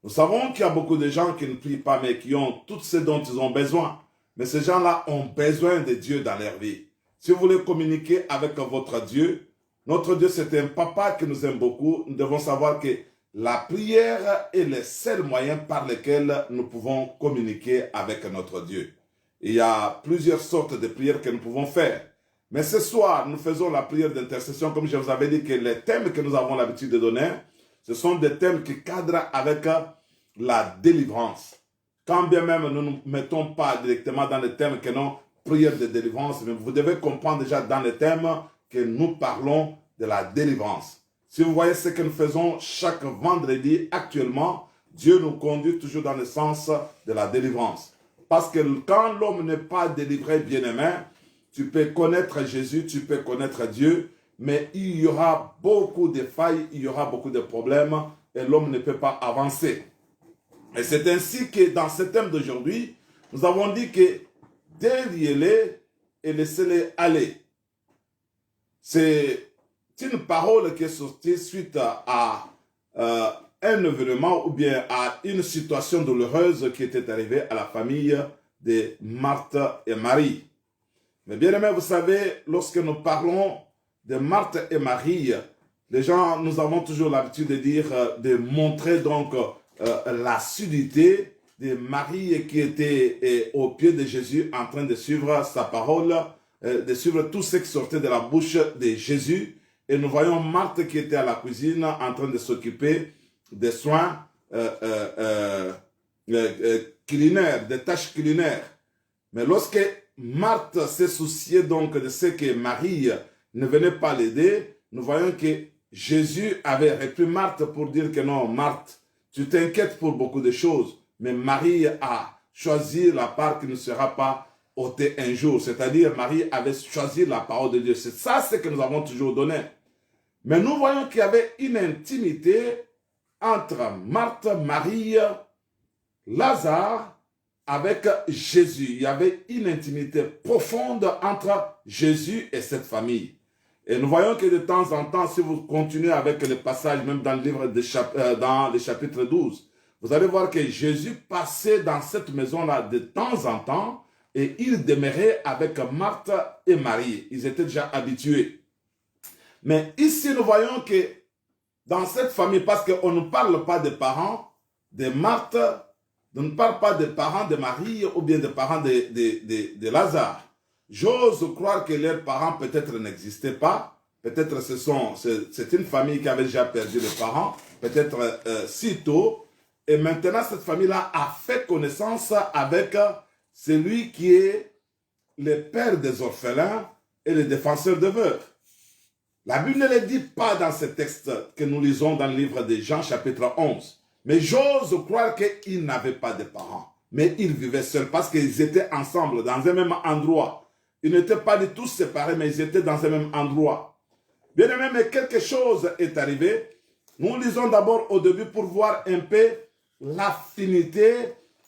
Nous savons qu'il y a beaucoup de gens qui ne prient pas, mais qui ont tout ce dont ils ont besoin. Mais ces gens-là ont besoin de Dieu dans leur vie. Si vous voulez communiquer avec votre Dieu, notre Dieu c'est un papa qui nous aime beaucoup. Nous devons savoir que la prière est le seul moyen par lequel nous pouvons communiquer avec notre Dieu. Il y a plusieurs sortes de prières que nous pouvons faire. Mais ce soir, nous faisons la prière d'intercession. Comme je vous avais dit que les thèmes que nous avons l'habitude de donner, ce sont des thèmes qui cadrent avec la délivrance. Quand bien même nous ne nous mettons pas directement dans les thèmes que non, prière de délivrance, mais vous devez comprendre déjà dans les thèmes que nous parlons de la délivrance. Si vous voyez ce que nous faisons chaque vendredi actuellement, Dieu nous conduit toujours dans le sens de la délivrance. Parce que quand l'homme n'est pas délivré, bien-aimé, tu peux connaître Jésus, tu peux connaître Dieu, mais il y aura beaucoup de failles, il y aura beaucoup de problèmes et l'homme ne peut pas avancer. Et c'est ainsi que dans ce thème d'aujourd'hui, nous avons dit que déliez-les et laissez-les aller. C'est une parole qui est sortie suite à un événement ou bien à une situation douloureuse qui était arrivée à la famille de Marthe et Marie. Mais bien aimé, vous savez, lorsque nous parlons de Marthe et Marie, les gens, nous avons toujours l'habitude de dire, de montrer donc l'assiduité de Marie qui était au pied de Jésus en train de suivre sa parole, de suivre tout ce qui sortait de la bouche de Jésus. Et nous voyons Marthe qui était à la cuisine en train de s'occuper des soins culinaires, des tâches culinaires. Mais lorsque Marthe s'est souciée donc de ce que Marie ne venait pas l'aider, nous voyons que Jésus avait repris Marthe pour dire que non, Marthe, tu t'inquiètes pour beaucoup de choses, mais Marie a choisi la part qui ne sera pas ôtée un jour. C'est-à-dire, Marie avait choisi la parole de Dieu. C'est ça ce que nous avons toujours donné. Mais nous voyons qu'il y avait une intimité entre Marthe, Marie, Lazare, avec Jésus. Il y avait une intimité profonde entre Jésus et cette famille. Et nous voyons que de temps en temps, si vous continuez avec le passage, même dans le livre dans le chapitre 12, vous allez voir que Jésus passait dans cette maison-là de temps en temps et il demeurait avec Marthe et Marie. Ils étaient déjà habitués. Mais ici, nous voyons que dans cette famille, parce qu'on ne parle pas des parents de Marthe, on ne parle pas des parents de Marie ou bien des parents de Lazare. J'ose croire que leurs parents peut-être n'existaient pas. Peut-être c'est une famille qui avait déjà perdu les parents, peut-être si tôt. Et maintenant, cette famille-là a fait connaissance avec celui qui est le père des orphelins et le défenseur de veuves. La Bible ne le dit pas dans ce texte que nous lisons dans le livre de Jean, chapitre 11. Mais j'ose croire qu'ils n'avaient pas de parents. Mais ils vivaient seuls parce qu'ils étaient ensemble dans un même endroit. Ils n'étaient pas du tout séparés, mais ils étaient dans un même endroit. Bien aimé, mais quelque chose est arrivé. Nous lisons d'abord au début pour voir un peu l'affinité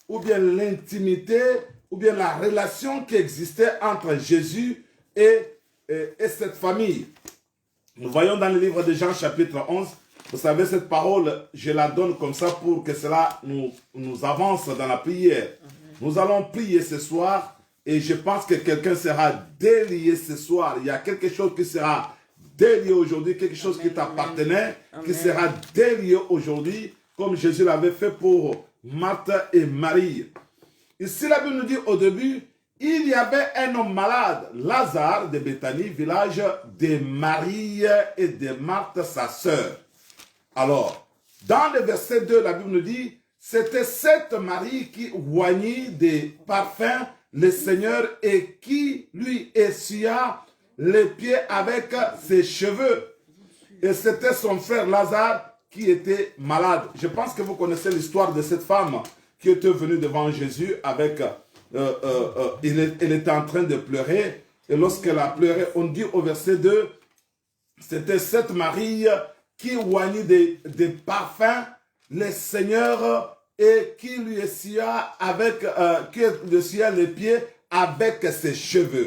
ou bien l'intimité ou bien la relation qui existait entre Jésus et cette famille. Nous voyons dans le livre de Jean chapitre 11, vous savez, cette parole, je la donne comme ça pour que cela nous avance dans la prière. Nous allons prier ce soir et je pense que quelqu'un sera délié ce soir. Il y a quelque chose qui sera délié aujourd'hui, quelque chose qui t'appartenait, qui sera délié aujourd'hui, comme Jésus l'avait fait pour Marthe et Marie. Ici, la Bible nous dit au début, il y avait un homme malade, Lazare de Béthanie, village de Marie et de Marthe, sa sœur. Alors, dans le verset 2, la Bible nous dit, c'était cette Marie qui oignit des parfums le Seigneur et qui lui essuya les pieds avec ses cheveux. Et c'était son frère Lazare qui était malade. Je pense que vous connaissez l'histoire de cette femme qui était venue devant Jésus avec... elle était en train de pleurer. Et lorsqu'elle a pleuré, on dit au verset 2, c'était cette Marie qui oignit des parfums le Seigneur et qui lui essuya les pieds avec ses cheveux.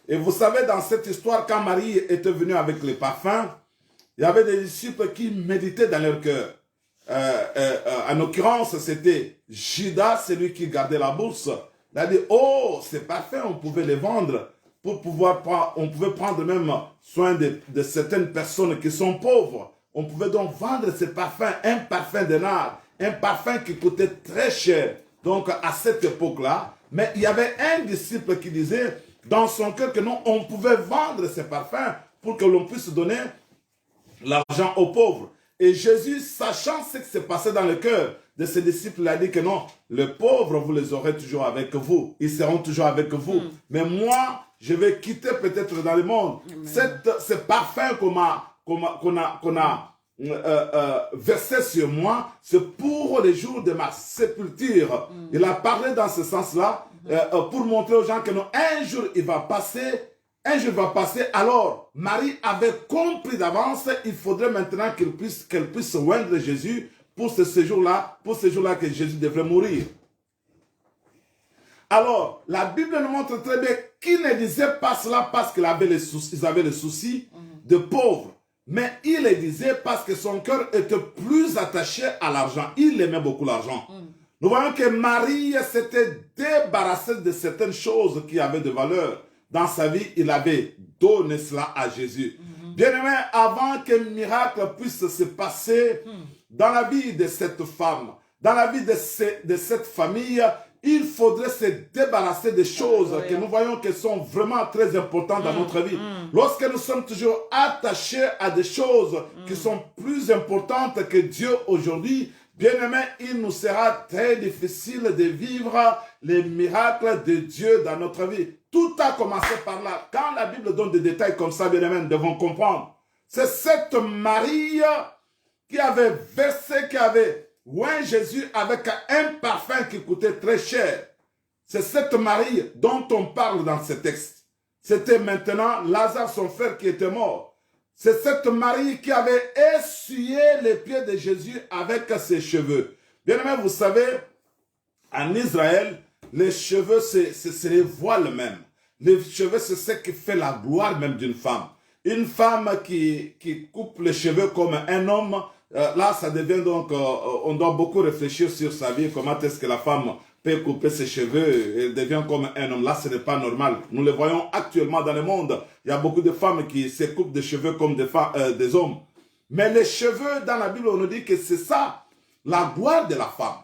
Et vous savez, dans cette histoire, quand Marie était venue avec les parfums, il y avait des disciples qui méditaient dans leur cœur. En l'occurrence, c'était Judas, celui qui gardait la bourse. Il a dit, oh, ces parfums, on pouvait les vendre pour on pouvait prendre même soin de certaines personnes qui sont pauvres. On pouvait donc vendre ces parfums, un parfum de nard, un parfum qui coûtait très cher. Donc, à cette époque-là, mais il y avait un disciple qui disait dans son cœur que non, on pouvait vendre ces parfums pour que l'on puisse donner l'argent aux pauvres. Et Jésus, sachant ce qui s'est passé dans le cœur de ses disciples, il a dit que non, les pauvres, vous les aurez toujours avec vous. Ils seront toujours avec vous. Mais moi, je vais quitter peut-être dans le monde. Ce parfum qu'on a versé sur moi, c'est pour les jours de ma sépulture. Il a parlé dans ce sens-là pour montrer aux gens que non, un jour il va passer. Un jour va passer, alors Marie avait compris d'avance, il faudrait maintenant qu'elle puisse oindre Jésus pour ce jour-là que Jésus devrait mourir. Alors, la Bible nous montre très bien qu'il ne disait pas cela parce qu'ils avaient le souci de pauvres, mais il le disait parce que son cœur était plus attaché à l'argent. Il aimait beaucoup l'argent. Nous voyons que Marie s'était débarrassée de certaines choses qui avaient de valeur. dans sa vie, il avait donné cela à Jésus. Bien-aimé, avant qu'un miracle puisse se passer dans la vie de cette femme, dans la vie de cette famille, il faudrait se débarrasser des choses que nous voyons qui sont vraiment très importantes dans notre vie. Lorsque nous sommes toujours attachés à des choses qui sont plus importantes que Dieu aujourd'hui, bien-aimé, il nous sera très difficile de vivre les miracles de Dieu dans notre vie. Tout a commencé par là. Quand la Bible donne des détails comme ça, bien-aimé, nous devons comprendre. C'est cette Marie qui avait versé, qui avait oint Jésus avec un parfum qui coûtait très cher. C'est cette Marie dont on parle dans ce texte. C'était maintenant Lazare, son frère, qui était mort. C'est cette Marie qui avait essuyé les pieds de Jésus avec ses cheveux. Bien aimé, vous savez, en Israël, les cheveux, c'est les voiles même. Les cheveux, c'est ce qui fait la gloire même d'une femme. Une femme qui coupe les cheveux comme un homme, là, ça devient donc, on doit beaucoup réfléchir sur sa vie, comment est-ce que la femme peut couper ses cheveux, elle devient comme un homme. Là, ce n'est pas normal. Nous le voyons actuellement dans le monde. Il y a beaucoup de femmes qui se coupent des cheveux comme des hommes. Mais les cheveux, dans la Bible, on nous dit que c'est ça, la gloire de la femme.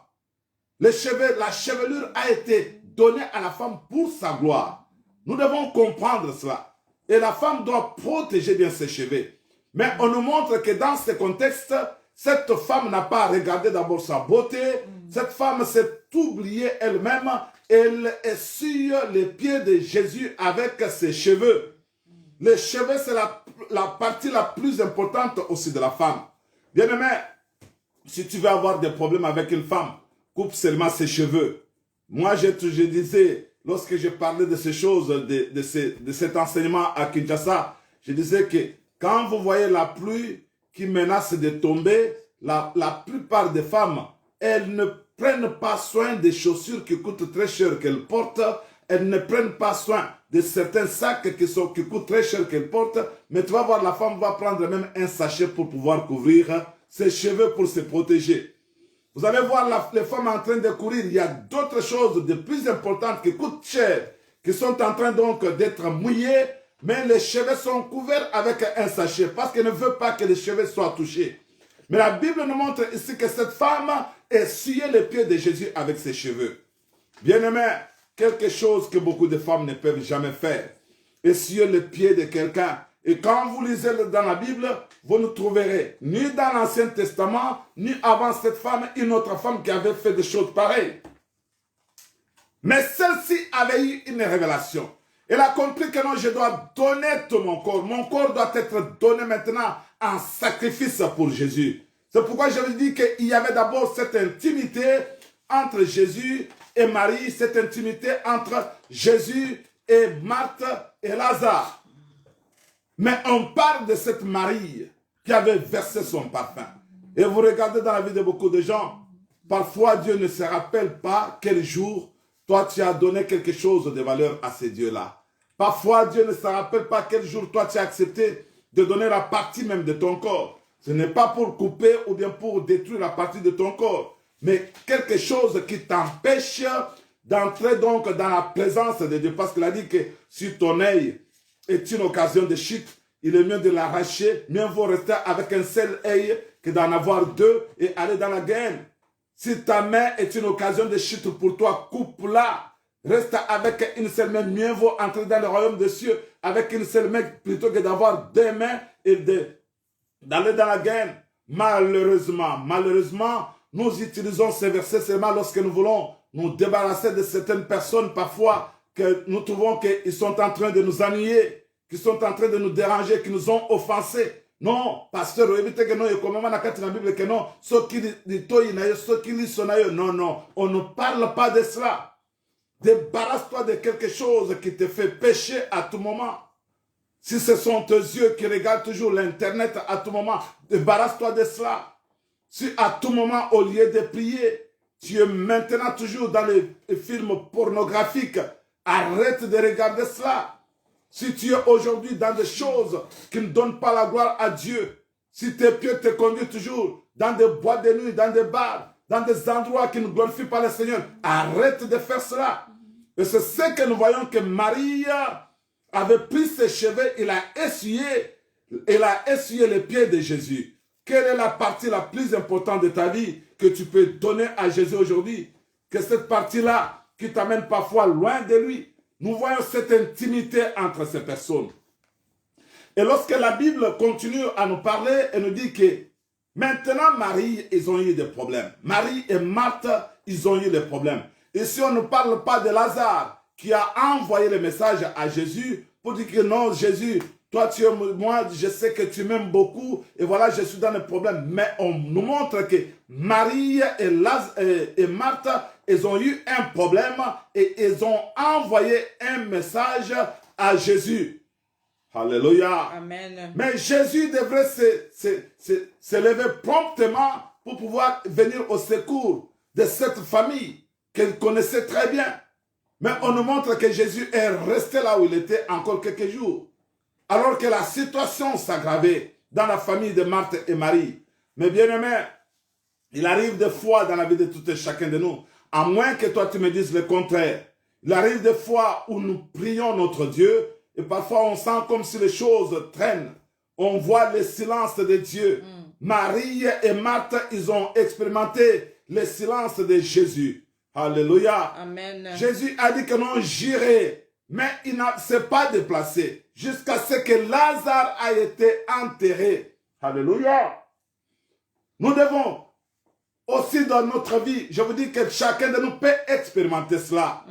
Les cheveux, la chevelure a été donnée à la femme pour sa gloire. Nous devons comprendre cela. Et la femme doit protéger bien ses cheveux. Mais on nous montre que dans ce contexte, cette femme n'a pas regardé d'abord sa beauté. Cette femme s'est oubliée elle-même. Elle essuie les pieds de Jésus avec ses cheveux. Les cheveux, c'est la partie la plus importante aussi de la femme. Bien aimé, si tu veux avoir des problèmes avec une femme, coupe seulement ses cheveux. Moi, je disais, lorsque je parlais de ces choses, de cet enseignement à Kinshasa, je disais que quand vous voyez la pluie qui menace de tomber, la plupart des femmes, elles ne prennent pas soin des chaussures qui coûtent très cher qu'elles portent. Elles ne prennent pas soin de certains sacs qui coûtent très cher qu'elles portent. Mais tu vas voir, la femme va prendre même un sachet pour pouvoir couvrir ses cheveux pour se protéger. Vous allez voir les femmes en train de courir. Il y a d'autres choses de plus importantes qui coûtent cher, qui sont en train donc d'être mouillées, mais les cheveux sont couverts avec un sachet parce qu'elle ne veut pas que les cheveux soient touchés. Mais la Bible nous montre ici que cette femme essuyait les pieds de Jésus avec ses cheveux. Bien-aimé, quelque chose que beaucoup de femmes ne peuvent jamais faire. Essuyer les pieds de quelqu'un. Et quand vous lisez dans la Bible, vous ne trouverez ni dans l'Ancien Testament, ni avant cette femme, une autre femme qui avait fait des choses pareilles. Mais celle-ci avait eu une révélation. Elle a compris que non, je dois donner tout mon corps. Mon corps doit être donné maintenant en sacrifice pour Jésus. C'est pourquoi je vous dis qu'il y avait d'abord cette intimité entre Jésus et Marie, cette intimité entre Jésus et Marthe et Lazare. Mais on parle de cette Marie qui avait versé son parfum. Et vous regardez dans la vie de beaucoup de gens, parfois Dieu ne se rappelle pas quel jour toi tu as donné quelque chose de valeur à ces dieux-là. Parfois Dieu ne se rappelle pas quel jour toi tu as accepté de donner la partie même de ton corps. Ce n'est pas pour couper ou bien pour détruire la partie de ton corps, mais quelque chose qui t'empêche d'entrer donc dans la présence de Dieu. Parce qu'il a dit que si ton œil est une occasion de chute, il est mieux de l'arracher. Mieux vaut rester avec un seul œil que d'en avoir deux et aller dans la guerre. Si ta main est une occasion de chute pour toi, coupe-la. Reste avec une seule main. Mieux vaut entrer dans le royaume des cieux avec une seule main plutôt que d'avoir deux mains et d'aller dans la guerre. Malheureusement, nous utilisons ces versets seulement lorsque nous voulons nous débarrasser de certaines personnes parfois que nous trouvons qu'ils sont en train de nous ennuyer, qu'ils sont en train de nous déranger, qui nous ont offensés. Non, pasteur, évitez que nous, comme on a dans la Bible, que non, ceux qui lisent, non, on ne parle pas de cela. Débarrasse-toi de quelque chose qui te fait pécher à tout moment. Si ce sont tes yeux qui regardent toujours l'internet à tout moment, débarrasse-toi de cela. Si à tout moment, au lieu de prier, tu es maintenant toujours dans les films pornographiques, arrête de regarder cela. Si tu es aujourd'hui dans des choses qui ne donnent pas la gloire à Dieu, si tes pieds te conduisent toujours dans des boîtes de nuit, dans des bars, dans des endroits qui ne glorifient pas le Seigneur, arrête de faire cela. Et c'est ce que nous voyons que Marie avait pris ses cheveux, il a essuyé les pieds de Jésus. Quelle est la partie la plus importante de ta vie que tu peux donner à Jésus aujourd'hui? Que cette partie-là qui t'amène parfois loin de lui. Nous voyons cette intimité entre ces personnes. Et lorsque la Bible continue à nous parler, elle nous dit que maintenant Marie, ils ont eu des problèmes. Marie et Marthe, ils ont eu des problèmes. Et si on ne parle pas de Lazare qui a envoyé le message à Jésus pour dire que non, Jésus, toi tu es moi, je sais que tu m'aimes beaucoup et voilà, je suis dans le problème. Mais on nous montre que Marie et Marthe, ils ont eu un problème et ils ont envoyé un message à Jésus. Alléluia. Amen. Mais Jésus devrait se lever promptement pour pouvoir venir au secours de cette famille qu'il connaissait très bien. Mais on nous montre que Jésus est resté là où il était encore quelques jours. Alors que la situation s'aggravait dans la famille de Marthe et Marie. Mais bien aimé, il arrive des fois dans la vie de tout et chacun de nous, à moins que toi tu me dises le contraire, il arrive des fois où nous prions notre Dieu et parfois on sent comme si les choses traînent. On voit le silence de Dieu. Marie et Marthe, ils ont expérimenté le silence de Jésus. Alléluia. Amen. Jésus a dit que non, j'irai. Mais il ne s'est pas déplacé jusqu'à ce que Lazare a été enterré. Alléluia. Nous devons aussi dans notre vie, je vous dis que chacun de nous peut expérimenter cela.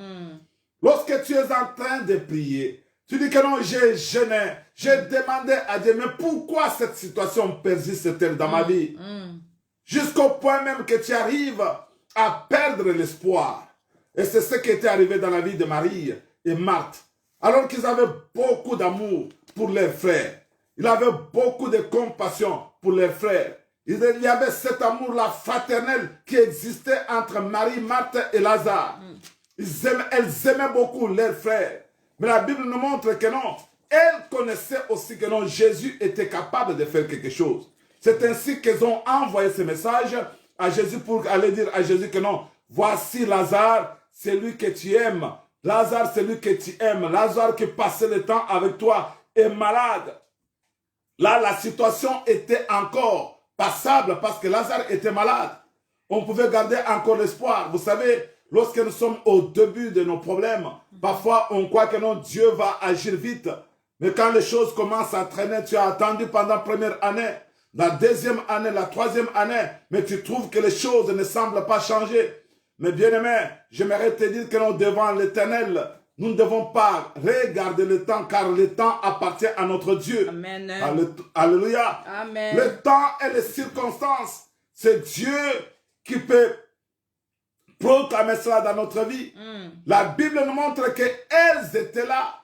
Lorsque tu es en train de prier, tu dis que non, j'ai jeûné, j'ai demandé à Dieu, mais pourquoi cette situation persiste-t-elle dans ma vie? Jusqu'au point même que tu arrives à perdre l'espoir. Et c'est ce qui était arrivé dans la vie de Marie et Marthe. Alors qu'ils avaient beaucoup d'amour pour leurs frères. Ils avaient beaucoup de compassion pour leurs frères. Il y avait cet amour-là fraternel qui existait entre Marie, Marthe et Lazare. Elles aimaient beaucoup leurs frères. Mais la Bible nous montre que non. Elles connaissaient aussi que non, Jésus était capable de faire quelque chose. C'est ainsi qu'elles ont envoyé ce message à Jésus pour aller dire à Jésus que non, voici Lazare, c'est lui que tu aimes. Lazare, c'est lui que tu aimes. Lazare qui passait le temps avec toi est malade. Là, la situation était encore passable parce que Lazare était malade. On pouvait garder encore l'espoir. Vous savez, lorsque nous sommes au début de nos problèmes, parfois on croit que non, Dieu va agir vite. Mais quand les choses commencent à traîner, tu as attendu pendant la première année, la deuxième année, la troisième année, mais tu trouves que les choses ne semblent pas changer. Mais bien aimé, j'aimerais te dire que nous, devant l'Éternel, nous ne devons pas regarder le temps, car le temps appartient à notre Dieu. Amen. Alléluia. Amen. Le temps et les circonstances, c'est Dieu qui peut proclamer cela dans notre vie. La Bible nous montre qu'elles étaient là.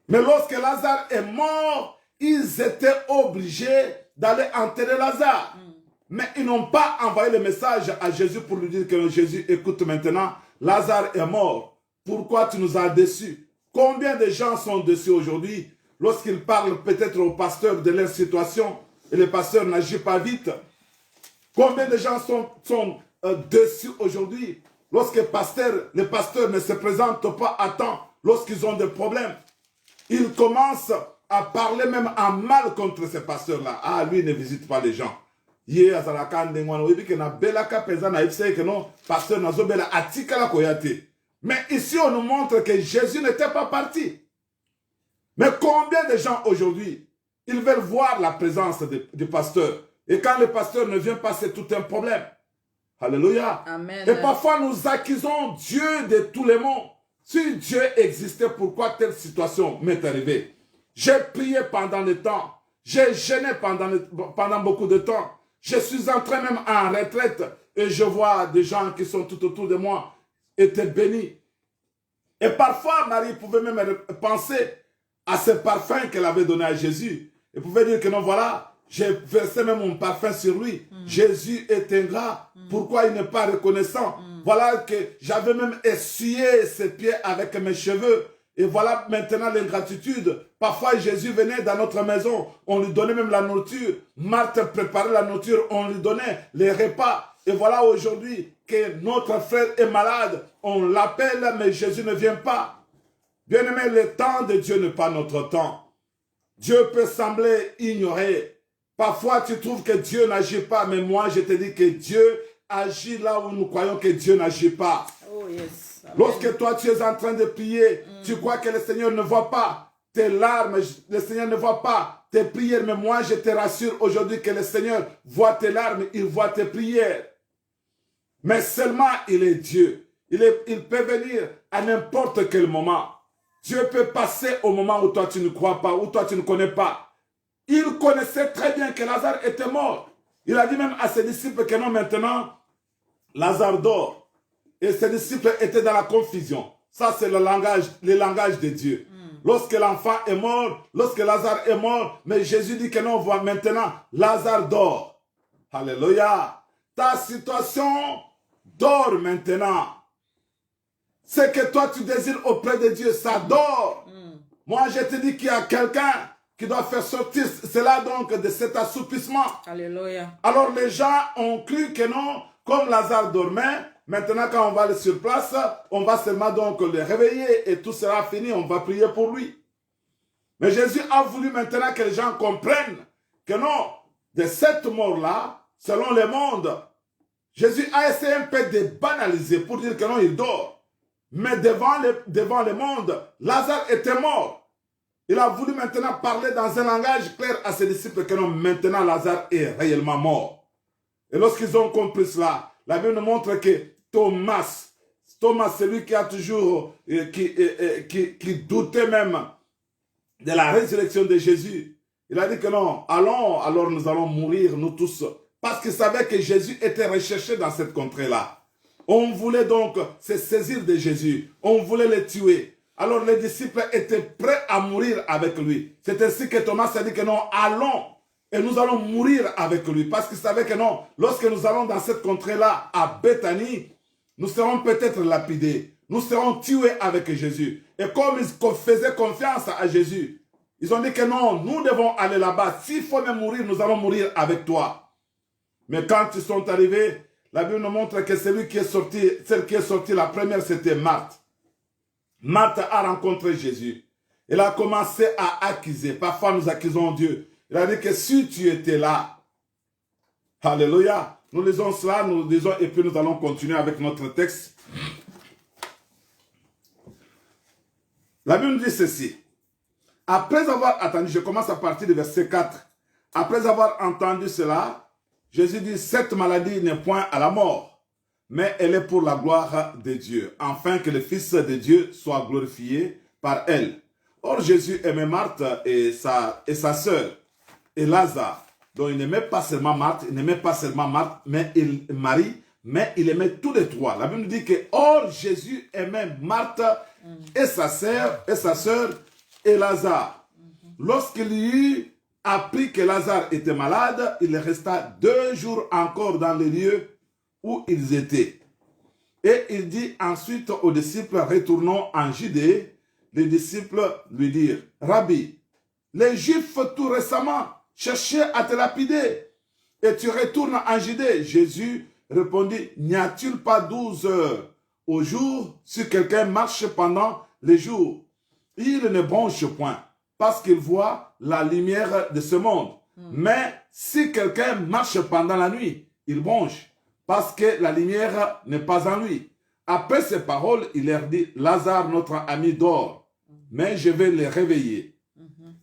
Mais lorsque Lazare est mort, ils étaient obligés d'aller enterrer Lazare. Mais ils n'ont pas envoyé le message à Jésus pour lui dire que Jésus, écoute maintenant, Lazare est mort. Pourquoi tu nous as déçus? Combien de gens sont déçus aujourd'hui lorsqu'ils parlent peut-être au pasteur de leur situation et le pasteur n'agit pas vite? Combien de gens sont déçus aujourd'hui lorsque le pasteur ne se présente pas à temps lorsqu'ils ont des problèmes? Ils commencent à parler même en mal contre ces pasteurs-là. Ah, lui ne visite pas les gens. Mais ici, on nous montre que Jésus n'était pas parti. Mais combien de gens aujourd'hui, ils veulent voir la présence du pasteur. Et quand le pasteur ne vient pas, c'est tout un problème. Alléluia. Amen. Et parfois, nous accusons Dieu de tous les maux. Si Dieu existait, pourquoi telle situation m'est arrivée? J'ai prié pendant le temps. J'ai jeûné pendant beaucoup de temps. Je suis entré même en retraite et je vois des gens qui sont tout autour de moi étaient bénis. Et parfois, Marie pouvait même penser à ce parfum qu'elle avait donné à Jésus. Elle pouvait dire que non, voilà, j'ai versé même mon parfum sur lui. Jésus est ingrat. Pourquoi il n'est pas reconnaissant? Voilà que j'avais même essuyé ses pieds avec mes cheveux. Et voilà maintenant l'ingratitude. Parfois Jésus venait dans notre maison, on lui donnait même la nourriture. Marthe préparait la nourriture, on lui donnait les repas. Et voilà aujourd'hui que notre frère est malade. On l'appelle mais Jésus ne vient pas. Bien-aimé, le temps de Dieu n'est pas notre temps. Dieu peut sembler ignorer. Parfois, tu trouves que Dieu n'agit pas, mais moi, je te dis que Dieu agit là où nous croyons que Dieu n'agit pas. Oh, yes. Amen. Lorsque toi, tu es en train de prier, tu crois que le Seigneur ne voit pas tes larmes, le Seigneur ne voit pas tes prières, mais moi, je te rassure aujourd'hui que le Seigneur voit tes larmes, il voit tes prières. Mais seulement, il est Dieu. Il peut venir à n'importe quel moment. Dieu peut passer au moment où toi, tu ne crois pas, où toi, tu ne connais pas. Il connaissait très bien que Lazare était mort. Il a dit même à ses disciples que non, maintenant, Lazare dort. Et ses disciples étaient dans la confusion. Ça, c'est le langage de Dieu. Lorsque l'enfant est mort, lorsque Lazare est mort, mais Jésus dit que non, voit maintenant, Lazare dort. Alléluia. Ta situation dort maintenant. Ce que toi, tu désires auprès de Dieu, ça dort. Moi, je te dis qu'il y a quelqu'un qui doit faire sortir cela donc de cet assoupissement. Alléluia. Alors les gens ont cru que non, comme Lazare dormait, maintenant quand on va aller sur place, on va seulement donc le réveiller et tout sera fini, on va prier pour lui. Mais Jésus a voulu maintenant que les gens comprennent que non, de cette mort-là, selon le monde, Jésus a essayé un peu de banaliser pour dire que non, il dort. Mais devant le monde, Lazare était mort. Il a voulu maintenant parler dans un langage clair à ses disciples que non, maintenant Lazare est réellement mort. Et lorsqu'ils ont compris cela, la Bible nous montre que Thomas, celui qui a toujours, qui doutait même de la résurrection de Jésus, il a dit que non, allons, alors nous allons mourir, nous tous. Parce qu'il savait que Jésus était recherché dans cette contrée-là. On voulait donc se saisir de Jésus. On voulait le tuer. Alors les disciples étaient prêts à mourir avec lui. C'est ainsi que Thomas a dit que non, allons et nous allons mourir avec lui. Parce qu'il savait que non, lorsque nous allons dans cette contrée-là, à Béthanie, nous serons peut-être lapidés. Nous serons tués avec Jésus. Et comme ils faisaient confiance à Jésus, ils ont dit que non, nous devons aller là-bas. S'il faut même mourir, nous allons mourir avec toi. Mais quand ils sont arrivés, la Bible nous montre que celle qui est sortie la première, c'était Marthe. Marthe a rencontré Jésus. Elle a commencé à accuser. Parfois, nous accusons Dieu. Il a dit que si tu étais là, alléluia, nous lisons cela, nous lisons et puis nous allons continuer avec notre texte. La Bible nous dit ceci. Après avoir attendu, je commence à partir du verset 4. Après avoir entendu cela, Jésus dit, cette maladie n'est point à la mort, mais elle est pour la gloire de Dieu, afin que le Fils de Dieu soit glorifié par elle. Or, Jésus aimait Marthe et sa sœur, et Lazare. Donc, il n'aimait pas seulement Marthe, Marie, mais il aimait tous les trois. La Bible nous dit que, or, Jésus aimait Marthe et sa sœur et Lazare. Lorsqu'il y eut appris que Lazare était malade, il resta 2 jours encore dans les lieux où ils étaient. Et il dit ensuite aux disciples, retournons en Judée. Les disciples lui dirent, Rabbi, les Juifs tout récemment cherchaient à te lapider, et tu retournes en Judée. Jésus répondit, n'y a-t-il pas 12 heures au jour si quelqu'un marche pendant les jours? Il ne bronche point, parce qu'il voit la lumière de ce monde. Mais si quelqu'un marche pendant la nuit, il bronche, parce que la lumière n'est pas en lui. Après ces paroles, il leur dit, Lazare, notre ami, dort, mais je vais le réveiller.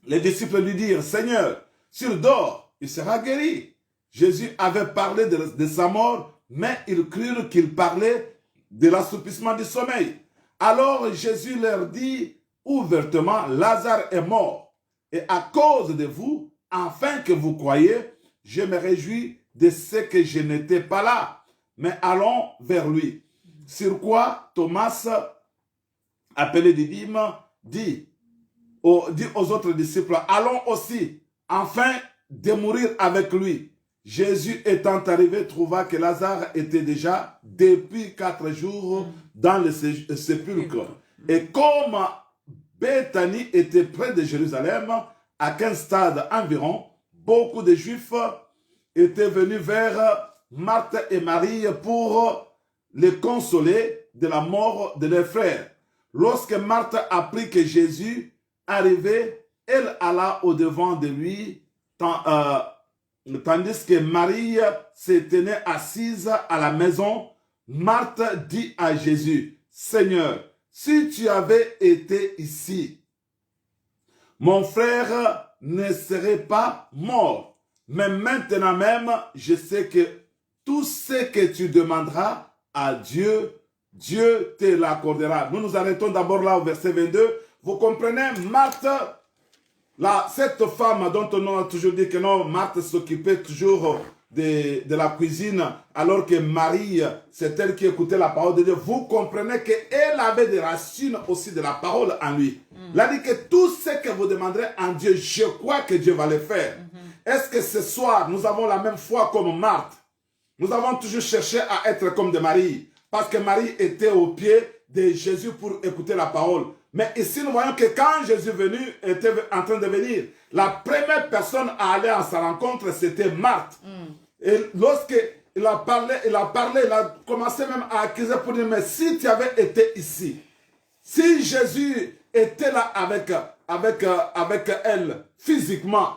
Les disciples lui dirent, Seigneur, s'il dort, il sera guéri. Jésus avait parlé de sa mort, mais ils crurent qu'il parlait de l'assoupissement du sommeil. Alors Jésus leur dit ouvertement, Lazare est mort, et à cause de vous, afin que vous croyiez, je me réjouis de ce que je n'étais pas là, mais allons vers lui. Sur quoi Thomas, appelé Didyme, dit aux autres disciples, allons aussi, afin de mourir avec lui. Jésus étant arrivé, trouva que Lazare était déjà depuis 4 jours dans le sépulcre. Et comme Béthanie était près de Jérusalem, à 15 stades environ, beaucoup de Juifs étaient venus vers Marthe et Marie pour les consoler de la mort de leurs frères. Lorsque Marthe apprit que Jésus arrivait, elle alla au-devant de lui, tandis que Marie se tenait assise à la maison. Marthe dit à Jésus, « Seigneur, si tu avais été ici, mon frère ne serait pas mort. Mais maintenant même, je sais que tout ce que tu demanderas à Dieu, Dieu te l'accordera. » Nous nous arrêtons d'abord là au verset 22. Vous comprenez, Marthe, cette femme dont on a toujours dit que non, Marthe s'occupait toujours de la cuisine, alors que Marie, c'est elle qui écoutait la parole de Dieu. Vous comprenez qu'elle avait des racines aussi de la parole en lui. Elle a dit que tout ce que vous demanderez en Dieu, je crois que Dieu va le faire. Est-ce que ce soir, nous avons la même foi comme Marthe? Nous avons toujours cherché à être comme de Marie, parce que Marie était au pied de Jésus pour écouter la parole. Mais ici, nous voyons que quand Jésus était en train de venir, la première personne à aller à sa rencontre, c'était Marthe. Et lorsqu'il a parlé, il a commencé même à accuser pour dire, mais si tu avais été ici, si Jésus était là avec elle physiquement,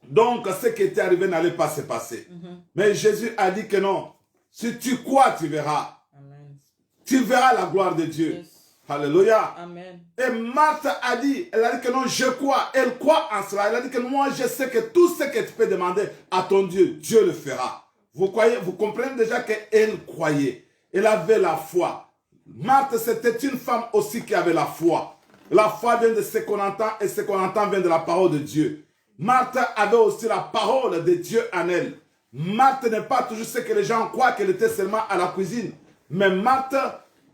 donc ce qui était arrivé n'allait pas se passer. Mais Jésus a dit que non, si tu crois, tu verras. Amen. Tu verras la gloire de Dieu. Yes. Alléluia. Amen. Et Marthe a dit, elle a dit que non, je crois. Elle croit en cela. Elle a dit que moi, je sais que tout ce que tu peux demander à ton Dieu, Dieu le fera. Vous croyez, vous comprenez déjà qu'elle croyait. Elle avait la foi. Marthe, c'était une femme aussi qui avait la foi. La foi vient de ce qu'on entend et ce qu'on entend vient de la parole de Dieu. Marthe avait aussi la parole de Dieu en elle. Marthe n'est pas toujours ce que les gens croient qu'elle était seulement à la cuisine. Mais Marthe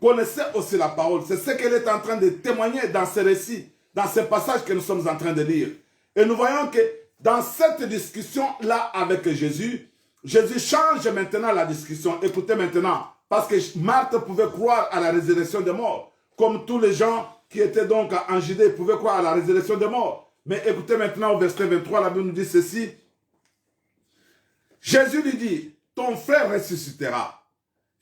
connaissait aussi la parole. C'est ce qu'elle est en train de témoigner dans ce récit, dans ce passage que nous sommes en train de lire. Et nous voyons que dans cette discussion-là avec Jésus, Jésus change maintenant la discussion. Écoutez maintenant, parce que Marthe pouvait croire à la résurrection des morts, comme tous les gens qui étaient donc en Judée pouvaient croire à la résurrection des morts. Mais écoutez maintenant au verset 23, la Bible nous dit ceci. Jésus lui dit, ton frère ressuscitera.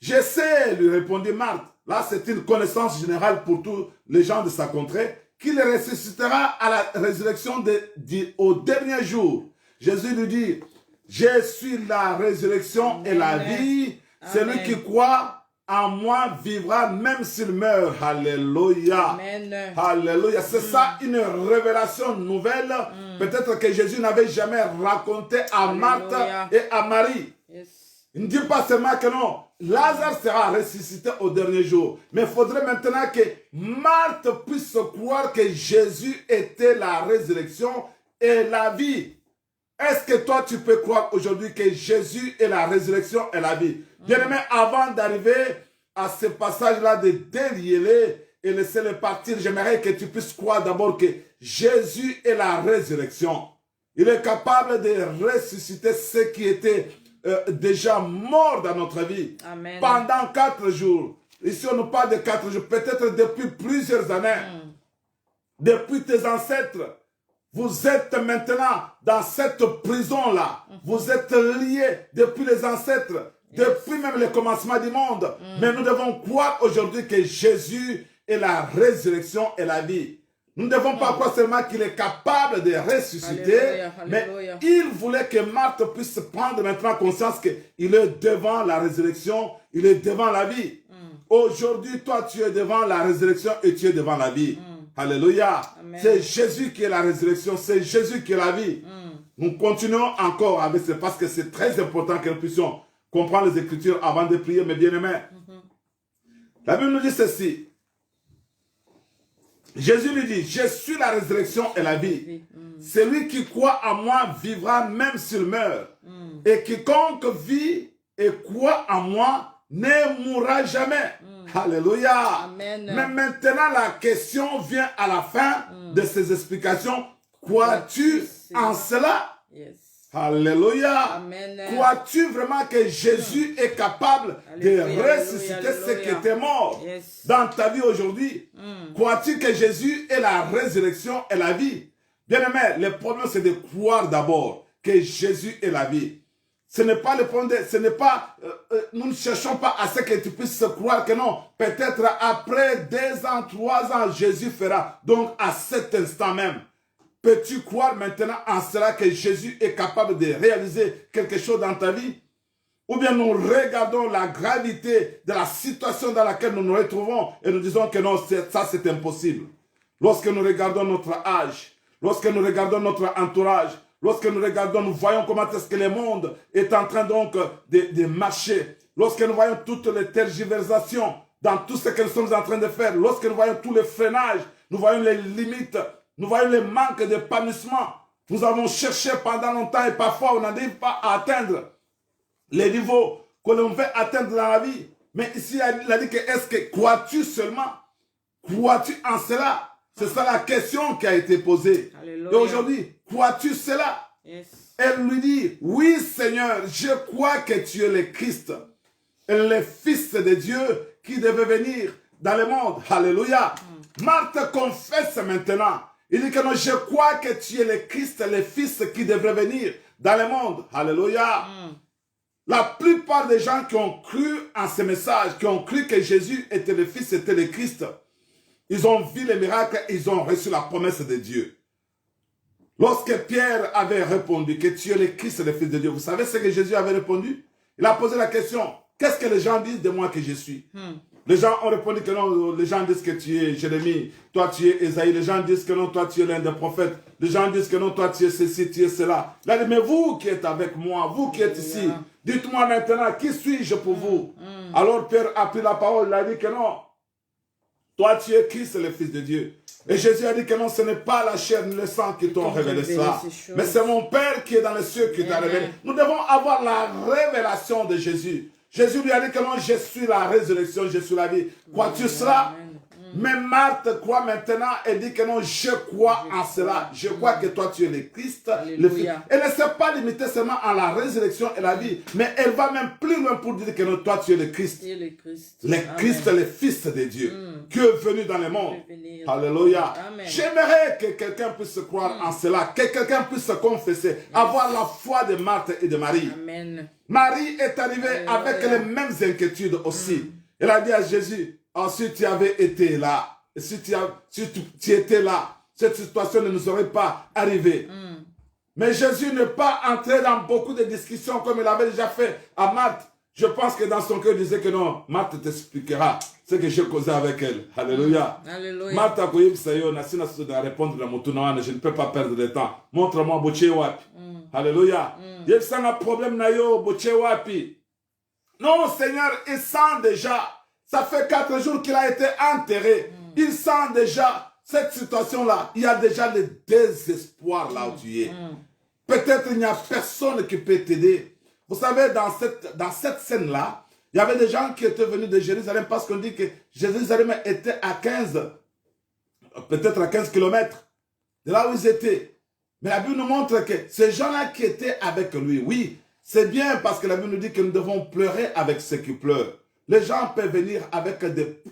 Je sais, lui répondit Marthe. Là, c'est une connaissance générale pour tous les gens de sa contrée, qu'il ressuscitera à la résurrection au dernier jour. Jésus lui dit, je suis la résurrection et la vie. Celui qui croit en moi vivra même s'il meurt. Alléluia. Amen. Alléluia. C'est ça une révélation nouvelle. Peut-être que Jésus n'avait jamais raconté à Marthe et à Marie. Yes. Il ne dit pas seulement que non, Lazare sera ressuscité au dernier jour. Mais il faudrait maintenant que Marthe puisse croire que Jésus était la résurrection et la vie. Est-ce que toi tu peux croire aujourd'hui que Jésus est la résurrection et la vie? Bien-aimé, avant d'arriver à ce passage-là de délier-les et laisser-les partir, j'aimerais que tu puisses croire d'abord que Jésus est la résurrection. Il est capable de ressusciter ce qui était déjà mort dans notre vie. Amen. Pendant 4 jours. Ici, on nous parle de 4 jours, peut-être depuis plusieurs années. Depuis tes ancêtres. Vous êtes maintenant dans cette prison-là. Vous êtes liés depuis les ancêtres, depuis même le commencement du monde. Mais nous devons croire aujourd'hui que Jésus est la résurrection et la vie. Nous ne devons pas croire seulement qu'il est capable de ressusciter, Alléluia, mais alléluia. il voulait que Marthe puisse prendre maintenant conscience qu'il est devant la résurrection, il est devant la vie. Aujourd'hui, toi, tu es devant la résurrection et tu es devant la vie. Alléluia. C'est Jésus qui est la résurrection, c'est Jésus qui est la vie. Nous continuons encore avec ça parce que c'est très important que nous puissions comprendre les Écritures avant de prier, mes bien-aimés. La Bible nous dit ceci. Jésus lui dit, je suis la résurrection et la vie. Celui qui croit en moi vivra même s'il meurt. Et quiconque vit et croit en moi ne mourra jamais. Alléluia. Amen. Mais maintenant, la question vient à la fin de ces explications. Crois-tu en cela? Yes. Alléluia. Amen. Crois-tu vraiment que Jésus est capable de Alléluia, ressusciter alléluia. ce qui était mort Yes. dans ta vie aujourd'hui? Crois-tu que Jésus est la résurrection et la vie? Bien aimé, le problème c'est de croire d'abord que Jésus est la vie. Ce n'est pas le problème, ce n'est pas, nous ne cherchons pas à ce que tu puisses croire que non. Peut-être après 2 ans, 3 ans, Jésus fera. Donc à cet instant même, peux-tu croire maintenant en cela que Jésus est capable de réaliser quelque chose dans ta vie? Ou bien nous regardons la gravité de la situation dans laquelle nous nous retrouvons et nous disons que non, ça c'est impossible. Lorsque nous regardons notre âge, lorsque nous regardons notre entourage, lorsque nous regardons, nous voyons comment est-ce que le monde est en train donc de marcher. Lorsque nous voyons toutes les tergiversations dans tout ce que nous sommes en train de faire. Lorsque nous voyons tous les freinages, nous voyons les limites, nous voyons les manques d'épanouissement. Nous avons cherché pendant longtemps et parfois on n'arrive pas à atteindre les niveaux que l'on veut atteindre dans la vie. Mais ici, il a dit que est-ce que crois-tu seulement? Crois-tu en cela? C'est ça la question qui a été posée. Alléluia. Et aujourd'hui, crois-tu cela? Yes. Elle lui dit, oui Seigneur, je crois que tu es le Christ, le Fils de Dieu qui devait venir dans le monde. Alléluia. Marthe confesse maintenant. Il dit que non, je crois que tu es le Christ, le Fils qui devrait venir dans le monde. Alléluia. La plupart des gens qui ont cru en ce message, qui ont cru que Jésus était le Fils, était le Christ, ils ont vu les miracles, ils ont reçu la promesse de Dieu. Lorsque Pierre avait répondu que tu es le Christ, le Fils de Dieu, vous savez ce que Jésus avait répondu? Il a posé la question, qu'est-ce que les gens disent de moi que je suis? Les gens ont répondu que non, les gens disent que tu es Jérémie, toi tu es Esaïe, les gens disent que non, toi tu es l'un des prophètes, les gens disent que non, toi tu es ceci, tu es cela. Il a dit, mais vous qui êtes avec moi, vous qui êtes ici, dites-moi maintenant, qui suis-je pour vous? Alors Pierre a pris la parole, il a dit que non, toi tu es Christ, le Fils de Dieu. Et Jésus a dit que non, ce n'est pas la chair ni le sang qui t'ont révélé cela, mais c'est mon Père qui est dans les cieux qui t'a révélé. Nous devons avoir la révélation de Jésus. Jésus lui a dit que non, je suis la résurrection, je suis la vie. Crois-tu cela? Mais Marthe croit maintenant et dit que non, je crois en cela. Je crois que toi tu es le Christ, le Fils. Elle ne s'est pas limitée seulement à la résurrection et la vie, mais elle va même plus loin pour dire que non, toi tu es le Christ. Le Christ, le Fils de Dieu, qui est venu dans le monde. Alléluia. J'aimerais que quelqu'un puisse croire en cela, que quelqu'un puisse confesser, avoir la foi de Marthe et de Marie. Amen. Marie est arrivée avec les mêmes inquiétudes aussi. Elle a dit à Jésus, oh, si tu avais été là, si tu étais là, cette situation ne nous aurait pas arrivé. Mais Jésus n'est pas entré dans beaucoup de discussions comme il avait déjà fait à Marthe. Je pense que dans son cœur, il disait que non, Marthe t'expliquera ce que j'ai causé avec elle. Alléluia. Marthe a dit, je ne peux pas perdre de temps. Montre-moi Boché Wapi. Alléluia. Il y a un problème, Boché Wapi. Non, Seigneur, il sent déjà. Ça fait 4 jours qu'il a été enterré. Il sent déjà cette situation-là. Il y a déjà le désespoir là où tu es. Peut-être il n'y a personne qui peut t'aider. Vous savez, dans cette scène-là, il y avait des gens qui étaient venus de Jérusalem parce qu'on dit que Jérusalem était à 15, peut-être à 15 km de là où ils étaient. Mais la Bible nous montre que ces gens-là qui étaient avec lui, oui, c'est bien parce que la Bible nous dit que nous devons pleurer avec ceux qui pleurent. Les gens peuvent venir avec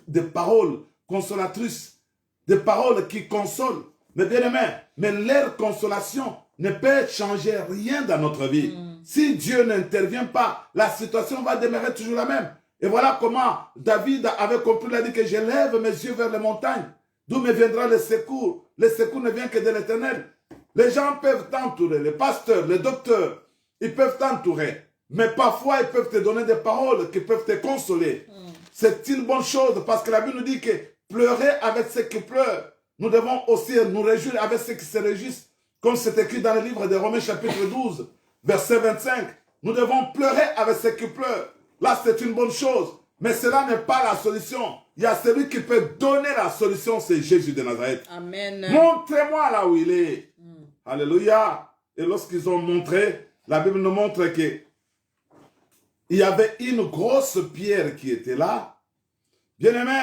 des paroles consolatrices, des paroles qui consolent. Mais bien aimé, mais leur consolation ne peut changer rien dans notre vie. Si Dieu n'intervient pas, la situation va demeurer toujours la même. Et voilà comment David avait compris, il a dit que je lève mes yeux vers les montagnes. D'où me viendra le secours? Le secours ne vient que de l'Éternel. Les gens peuvent t'entourer, les pasteurs, les docteurs, ils peuvent t'entourer. Mais parfois, ils peuvent te donner des paroles qui peuvent te consoler. C'est une bonne chose parce que la Bible nous dit que pleurer avec ceux qui pleurent. Nous devons aussi nous réjouir avec ceux qui se réjouissent. Comme c'est écrit dans le livre de Romains chapitre 12, verset 25. Nous devons pleurer avec ceux qui pleurent. Là, c'est une bonne chose. Mais cela n'est pas la solution. Il y a celui qui peut donner la solution, c'est Jésus de Nazareth. Amen. Montrez-moi là où il est. Alléluia. Et lorsqu'ils ont montré, la Bible nous montre que il y avait une grosse pierre qui était là. Bien-aimé,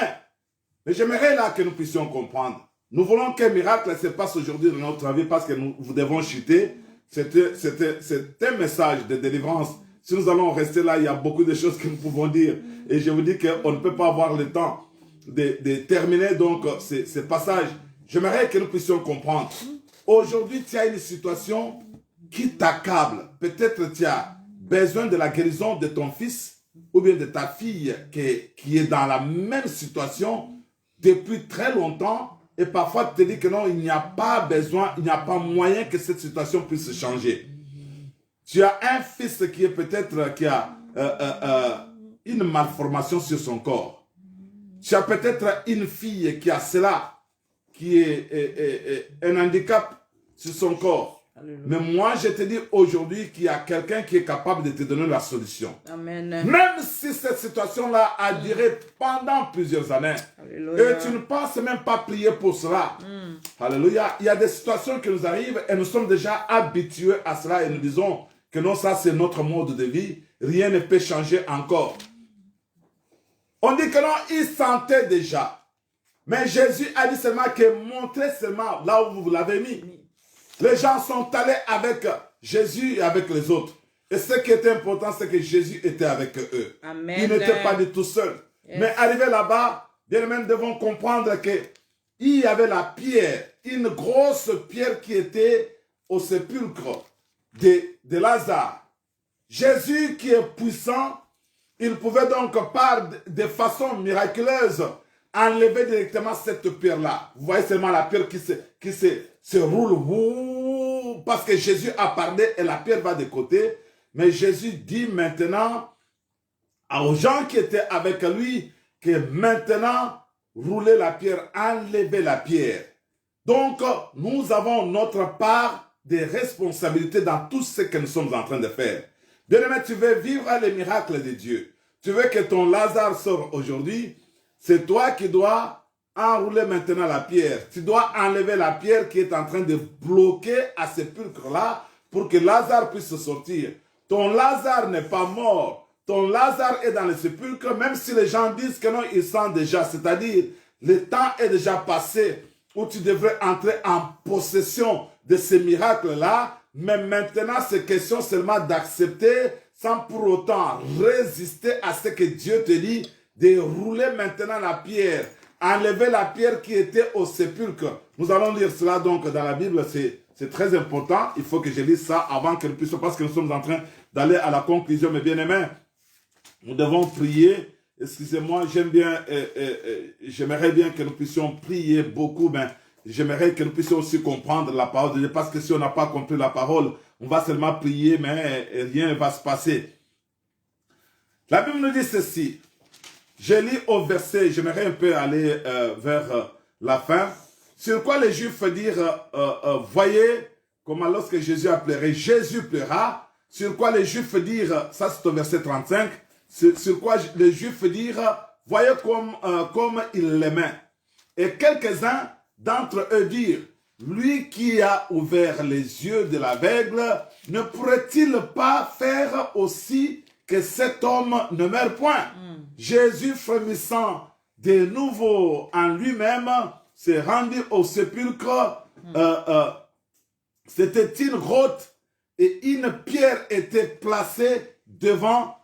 mais j'aimerais là que nous puissions comprendre. Nous voulons qu'un miracle se passe aujourd'hui dans notre vie parce que nous devons chuter. C'est un message de délivrance. Si nous allons rester là, il y a beaucoup de choses que nous pouvons dire. Et je vous dis qu'on ne peut pas avoir le temps de terminer donc ce passage. J'aimerais que nous puissions comprendre. Aujourd'hui, tu as une situation qui t'accable. Peut-être tu as besoin de la guérison de ton fils ou bien de ta fille qui est dans la même situation depuis très longtemps et parfois tu te dis que non, il n'y a pas besoin, il n'y a pas moyen que cette situation puisse changer. Tu as un fils qui est peut-être qui a une malformation sur son corps. Tu as peut-être une fille qui a cela, qui est un handicap sur son corps. Alléluia. Mais moi, je te dis aujourd'hui qu'il y a quelqu'un qui est capable de te donner la solution. Amen. Même si cette situation-là a duré pendant plusieurs années. Alléluia. Et tu ne penses même pas prier pour cela. Alléluia. Il y a des situations qui nous arrivent et nous sommes déjà habitués à cela et nous disons que non, ça c'est notre mode de vie. Rien ne peut changer encore. On dit que non, il sentait déjà. Mais Jésus a dit seulement que montrez seulement là où vous l'avez mis. Les gens sont allés avec Jésus et avec les autres. Et ce qui était important, c'est que Jésus était avec eux. Amen. Il n'était pas du tout seul. Yes. Mais arrivé là-bas, bien même devons comprendre qu'il y avait la pierre, une grosse pierre qui était au sépulcre de Lazare. Jésus qui est puissant, il pouvait donc de façon miraculeuse enlever directement cette pierre-là. Vous voyez seulement la pierre qui se roule, parce que Jésus a parlé et la pierre va de côté. Mais Jésus dit maintenant aux gens qui étaient avec lui que maintenant, roulez la pierre, enlevez la pierre. Donc, nous avons notre part de responsabilité dans tout ce que nous sommes en train de faire. Bien-aimé, tu veux vivre les miracles de Dieu. Tu veux que ton Lazare sorte aujourd'hui. C'est toi qui dois enrouler maintenant la pierre. Tu dois enlever la pierre qui est en train de bloquer à ce sépulcre-là pour que Lazare puisse sortir. Ton Lazare n'est pas mort. Ton Lazare est dans le sépulcre, même si les gens disent que non, ils sont déjà. C'est-à-dire, le temps est déjà passé où tu devrais entrer en possession de ces miracles-là. Mais maintenant, c'est question seulement d'accepter sans pour autant résister à ce que Dieu te dit, de rouler maintenant la pierre, enlever la pierre qui était au sépulcre. Nous allons lire cela donc dans la Bible, c'est très important. Il faut que je lise ça avant que nous puissions, parce que nous sommes en train d'aller à la conclusion, mes bien-aimés. Nous devons prier. Excusez-moi, j'aimerais bien que nous puissions prier beaucoup, mais j'aimerais que nous puissions aussi comprendre la parole de Dieu, parce que si on n'a pas compris la parole, on va seulement prier, mais rien ne va se passer. La Bible nous dit ceci. Je lis au verset, j'aimerais un peu aller vers la fin. Sur quoi les Juifs dirent, voyez, comment lorsque Jésus a pleuré, Jésus pleura. Sur quoi les Juifs dirent, ça c'est au verset 35, sur quoi les Juifs dirent, voyez comme il l'aimait. Et quelques-uns d'entre eux dirent, lui qui a ouvert les yeux de l'aveugle, ne pourrait-il pas faire aussi que cet homme ne meure point? Jésus, frémissant de nouveau en lui-même, s'est rendu au sépulcre. C'était une grotte et une pierre était placée devant.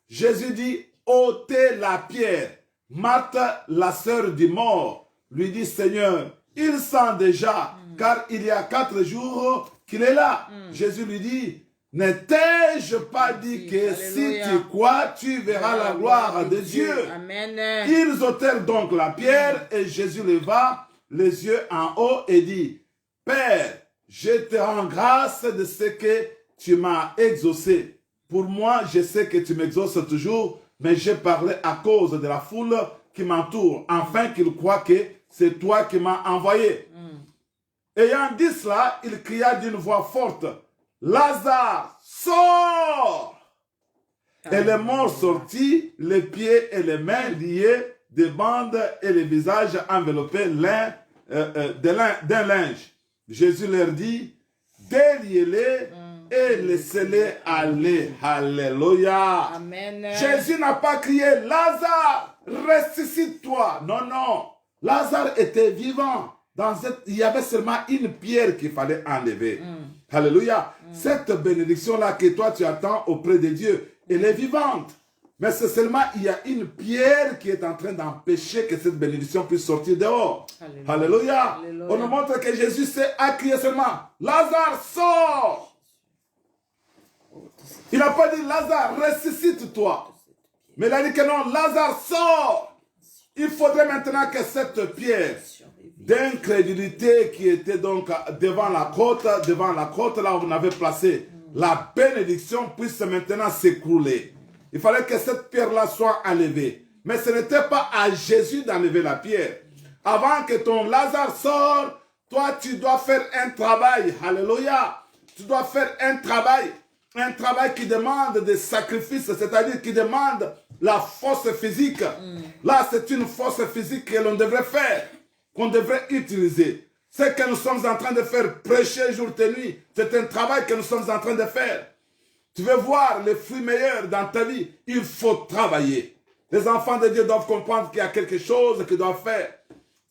Jésus dit, ôtez la pierre. Marthe, la sœur du mort, lui dit, Seigneur, il sent déjà, car il y a 4 jours qu'il est là. Jésus lui dit, ne t'ai-je pas dit que si tu crois, tu verras la gloire de Dieu? Amen. Ils ôtèrent donc la pierre et Jésus leva les yeux en haut et dit, Père, je te rends grâce de ce que tu m'as exaucé. Pour moi, je sais que tu m'exauces toujours, mais j'ai parlé à cause de la foule qui m'entoure, afin qu'ils croient que c'est toi qui m'as envoyé. Ayant dit cela, il cria d'une voix forte, Lazare, sors! Et le mort sortit, les pieds et les mains liés, des bandes et les visages enveloppés d'un linge. Jésus leur dit, déliez-les et laissez-les aller. Alléluia. Amen. Jésus n'a pas crié, Lazare, ressuscite-toi. Non, non. Lazare était vivant. Il y avait seulement une pierre qu'il fallait enlever. Alléluia. Cette bénédiction-là que toi tu attends auprès de Dieu, elle est vivante. Mais c'est seulement il y a une pierre qui est en train d'empêcher que cette bénédiction puisse sortir dehors. Alléluia. Alléluia. Alléluia. On nous montre que Jésus a crié seulement, Lazare, sort! Il n'a pas dit Lazare, ressuscite-toi. Mais il a dit que non, Lazare sort. Il faudrait maintenant que cette pierre d'incrédulité qui était donc devant la côte, là où on avait placé la bénédiction, puisse maintenant s'écrouler. Il fallait que cette pierre-là soit enlevée. Mais ce n'était pas à Jésus d'enlever la pierre. Avant que ton Lazare sorte, toi tu dois faire un travail. Alléluia. Tu dois faire un travail qui demande des sacrifices, c'est-à-dire qui demande la force physique. Là, c'est une force physique que l'on devrait faire, qu'on devrait utiliser. Ce que nous sommes en train de faire, prêcher jour et nuit, c'est un travail que nous sommes en train de faire. Tu veux voir les fruits meilleurs dans ta vie, il faut travailler. Les enfants de Dieu doivent comprendre qu'il y a quelque chose qu'ils doivent faire.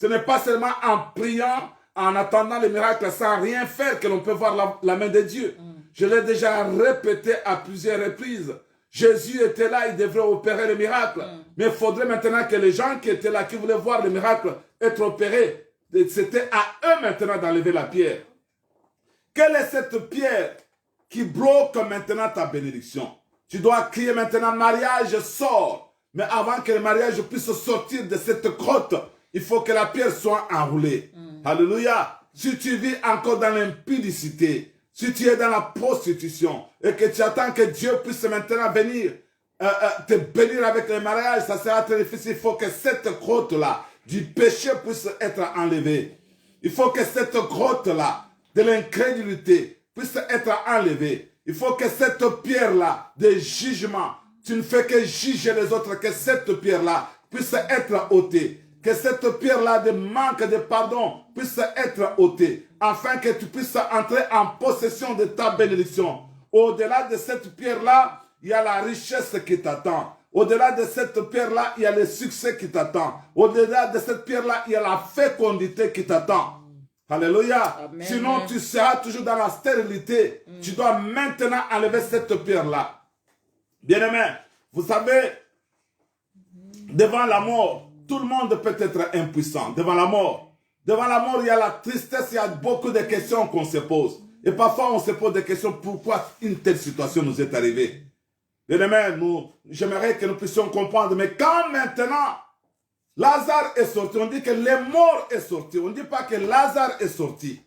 Ce n'est pas seulement en priant, en attendant les miracles, sans rien faire, que l'on peut voir la main de Dieu. Je l'ai déjà répété à plusieurs reprises. Jésus était là, il devrait opérer le miracle. Mais il faudrait maintenant que les gens qui étaient là, qui voulaient voir le miracle être opéré, c'était à eux maintenant d'enlever la pierre. Quelle est cette pierre qui bloque maintenant ta bénédiction? Tu dois crier maintenant, mariage sort. Mais avant que le mariage puisse sortir de cette grotte, il faut que la pierre soit enroulée. Alléluia. Si tu vis encore dans l'impudicité, si tu es dans la prostitution et que tu attends que Dieu puisse maintenant venir te bénir avec le mariage, ça sera très difficile. Il faut que cette grotte-là du péché puisse être enlevée. Il faut que cette grotte-là de l'incrédulité puisse être enlevée. Il faut que cette pierre-là de jugement, tu ne fais que juger les autres, que cette pierre-là puisse être ôtée. Que cette pierre-là de manque de pardon puisse être ôtée, afin que tu puisses entrer en possession de ta bénédiction. Au-delà de cette pierre-là, il y a la richesse qui t'attend. Au-delà de cette pierre-là, il y a le succès qui t'attend. Au-delà de cette pierre-là, il y a la fécondité qui t'attend. Alléluia. Amen. Sinon, tu seras toujours dans la stérilité. Tu dois maintenant enlever cette pierre-là. Bien-aimé, vous savez, devant la mort, tout le monde peut être impuissant. Devant la mort, il y a la tristesse, il y a beaucoup de questions qu'on se pose. Et parfois, on se pose des questions, pourquoi une telle situation nous est arrivée. Bien-aimé, j'aimerais que nous puissions comprendre, mais quand maintenant, Lazare est sorti, on dit que le mort est sorti. On ne dit pas que Lazare est sorti.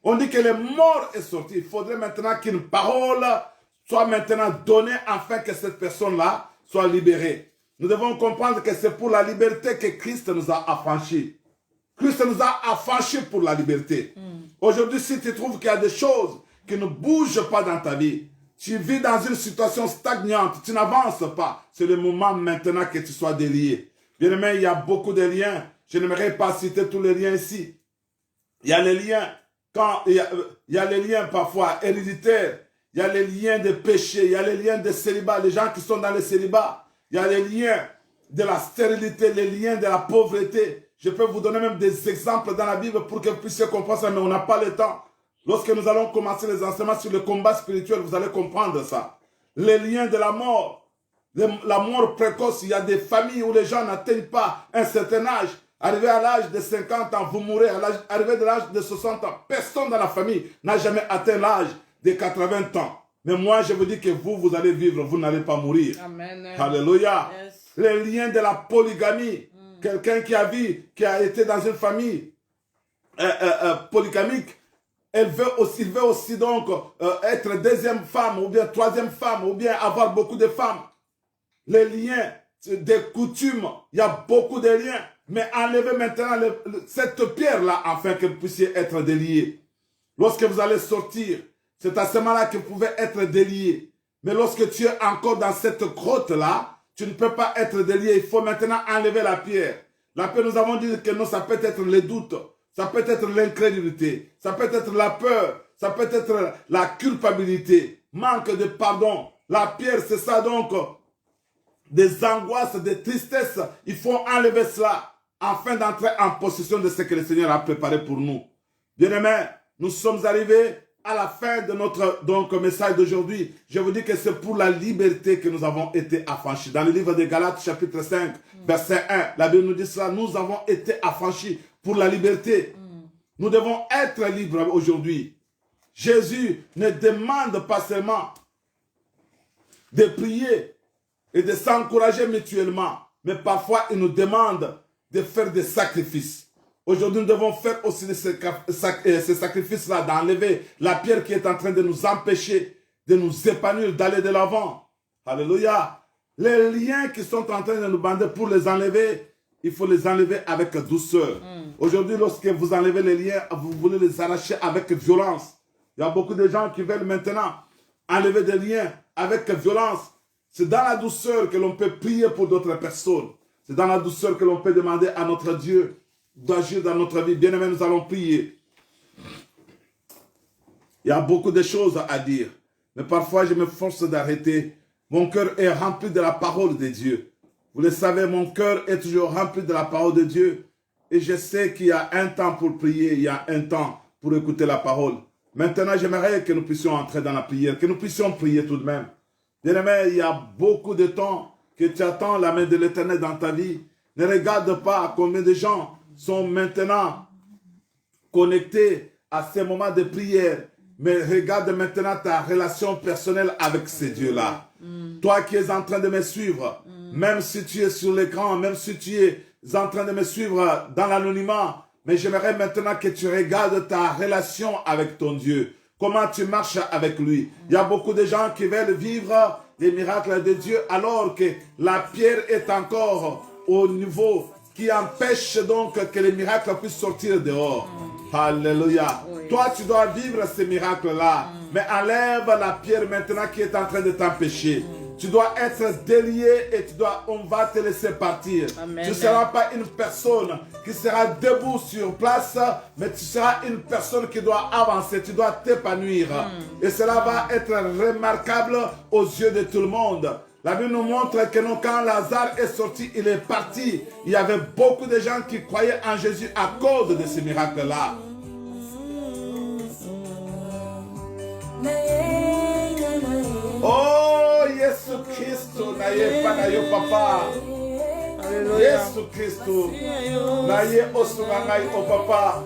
On dit que le mort est sorti. Il faudrait maintenant qu'une parole soit maintenant donnée afin que cette personne-là soit libérée. Nous devons comprendre que c'est pour la liberté que Christ nous a affranchis. Christ nous a affranchis pour la liberté. Aujourd'hui, si tu trouves qu'il y a des choses qui ne bougent pas dans ta vie, tu vis dans une situation stagnante, tu n'avances pas, c'est le moment maintenant que tu sois délié. Bien aimé, il y a beaucoup de liens. Je n'aimerais pas citer tous les liens ici. Il y a les liens, il y a les liens parfois héréditaires. Il y a les liens de péché. Il y a les liens de célibat. Les gens qui sont dans le célibat. Il y a les liens de la stérilité, les liens de la pauvreté. Je peux vous donner même des exemples dans la Bible pour que vous puissiez comprendre ça, mais on n'a pas le temps. Lorsque nous allons commencer les enseignements sur le combat spirituel, vous allez comprendre ça. Les liens de la mort. La mort précoce, il y a des familles où les gens n'atteignent pas un certain âge. Arrivé à l'âge de 50 ans, vous mourrez. Arrivé à l'âge de 60 ans, personne dans la famille n'a jamais atteint l'âge de 80 ans. Mais moi, je vous dis que vous allez vivre, vous n'allez pas mourir. Amen. Alléluia. Yes. Les liens de la polygamie. Quelqu'un qui a été dans une famille polygamique, il veut aussi donc être deuxième femme, ou bien troisième femme, ou bien avoir beaucoup de femmes. Les liens des coutumes, il y a beaucoup de liens. Mais enlevez maintenant cette pierre-là afin que vous puissiez être déliés. Lorsque vous allez sortir, c'est à ce moment-là que vous pouvez être délié. Mais lorsque tu es encore dans cette grotte-là, tu ne peux pas être délié. Il faut maintenant enlever la pierre. La pierre, nous avons dit que non, ça peut être les doutes, ça peut être l'incrédulité, ça peut être la peur, ça peut être la culpabilité, manque de pardon. La pierre, c'est ça donc, des angoisses, des tristesses. Il faut enlever cela afin d'entrer en possession de ce que le Seigneur a préparé pour nous. Bien-aimés, nous sommes arrivés à la fin de notre message d'aujourd'hui. Je vous dis que c'est pour la liberté que nous avons été affranchis. Dans le livre de Galates, chapitre 5, verset 1, la Bible nous dit cela. Nous avons été affranchis pour la liberté. Nous devons être libres aujourd'hui. Jésus ne demande pas seulement de prier et de s'encourager mutuellement. Mais parfois, il nous demande de faire des sacrifices. Aujourd'hui, nous devons faire aussi ces sacrifices-là, d'enlever la pierre qui est en train de nous empêcher de nous épanouir, d'aller de l'avant. Alléluia. Les liens qui sont en train de nous bander, pour les enlever, il faut les enlever avec douceur. Aujourd'hui, lorsque vous enlevez les liens, vous voulez les arracher avec violence. Il y a beaucoup de gens qui veulent maintenant enlever des liens avec violence. C'est dans la douceur que l'on peut prier pour d'autres personnes. C'est dans la douceur que l'on peut demander à notre Dieu d'agir dans notre vie. Bien aimé, nous allons prier. Il y a beaucoup de choses à dire. Mais parfois, je me force d'arrêter. Mon cœur est rempli de la parole de Dieu. Vous le savez, mon cœur est toujours rempli de la parole de Dieu. Et je sais qu'il y a un temps pour prier, il y a un temps pour écouter la parole. Maintenant, j'aimerais que nous puissions entrer dans la prière, que nous puissions prier tout de même. Bien-aimé, il y a beaucoup de temps que tu attends la main de l'Éternel dans ta vie. Ne regarde pas combien de gens sont maintenant connectés à ces moments de prière. Mais regarde maintenant ta relation personnelle avec ces dieux-là. Toi qui es en train de me suivre, même si tu es sur l'écran, même si tu es en train de me suivre dans l'anonymat, mais j'aimerais maintenant que tu regardes ta relation avec ton Dieu. Comment tu marches avec lui. Il y a beaucoup de gens qui veulent vivre les miracles de Dieu alors que la pierre est encore au niveau qui empêche donc que les miracles puissent sortir dehors. Alléluia. Toi, tu dois vivre ces miracles-là. Mais enlève la pierre maintenant qui est en train de t'empêcher. Tu dois être délié et on va te laisser partir. Amen. Tu ne seras pas une personne qui sera debout sur place, mais tu seras une personne qui doit avancer, tu dois t'épanouir. Et cela va être remarquable aux yeux de tout le monde. La Bible nous montre que quand Lazare est sorti, il est parti. Il y avait beaucoup de gens qui croyaient en Jésus à cause de ce miracle-là. Oh, Jésus Christ, naye panayo papa. Jésus Christ, naye osungangai o papa.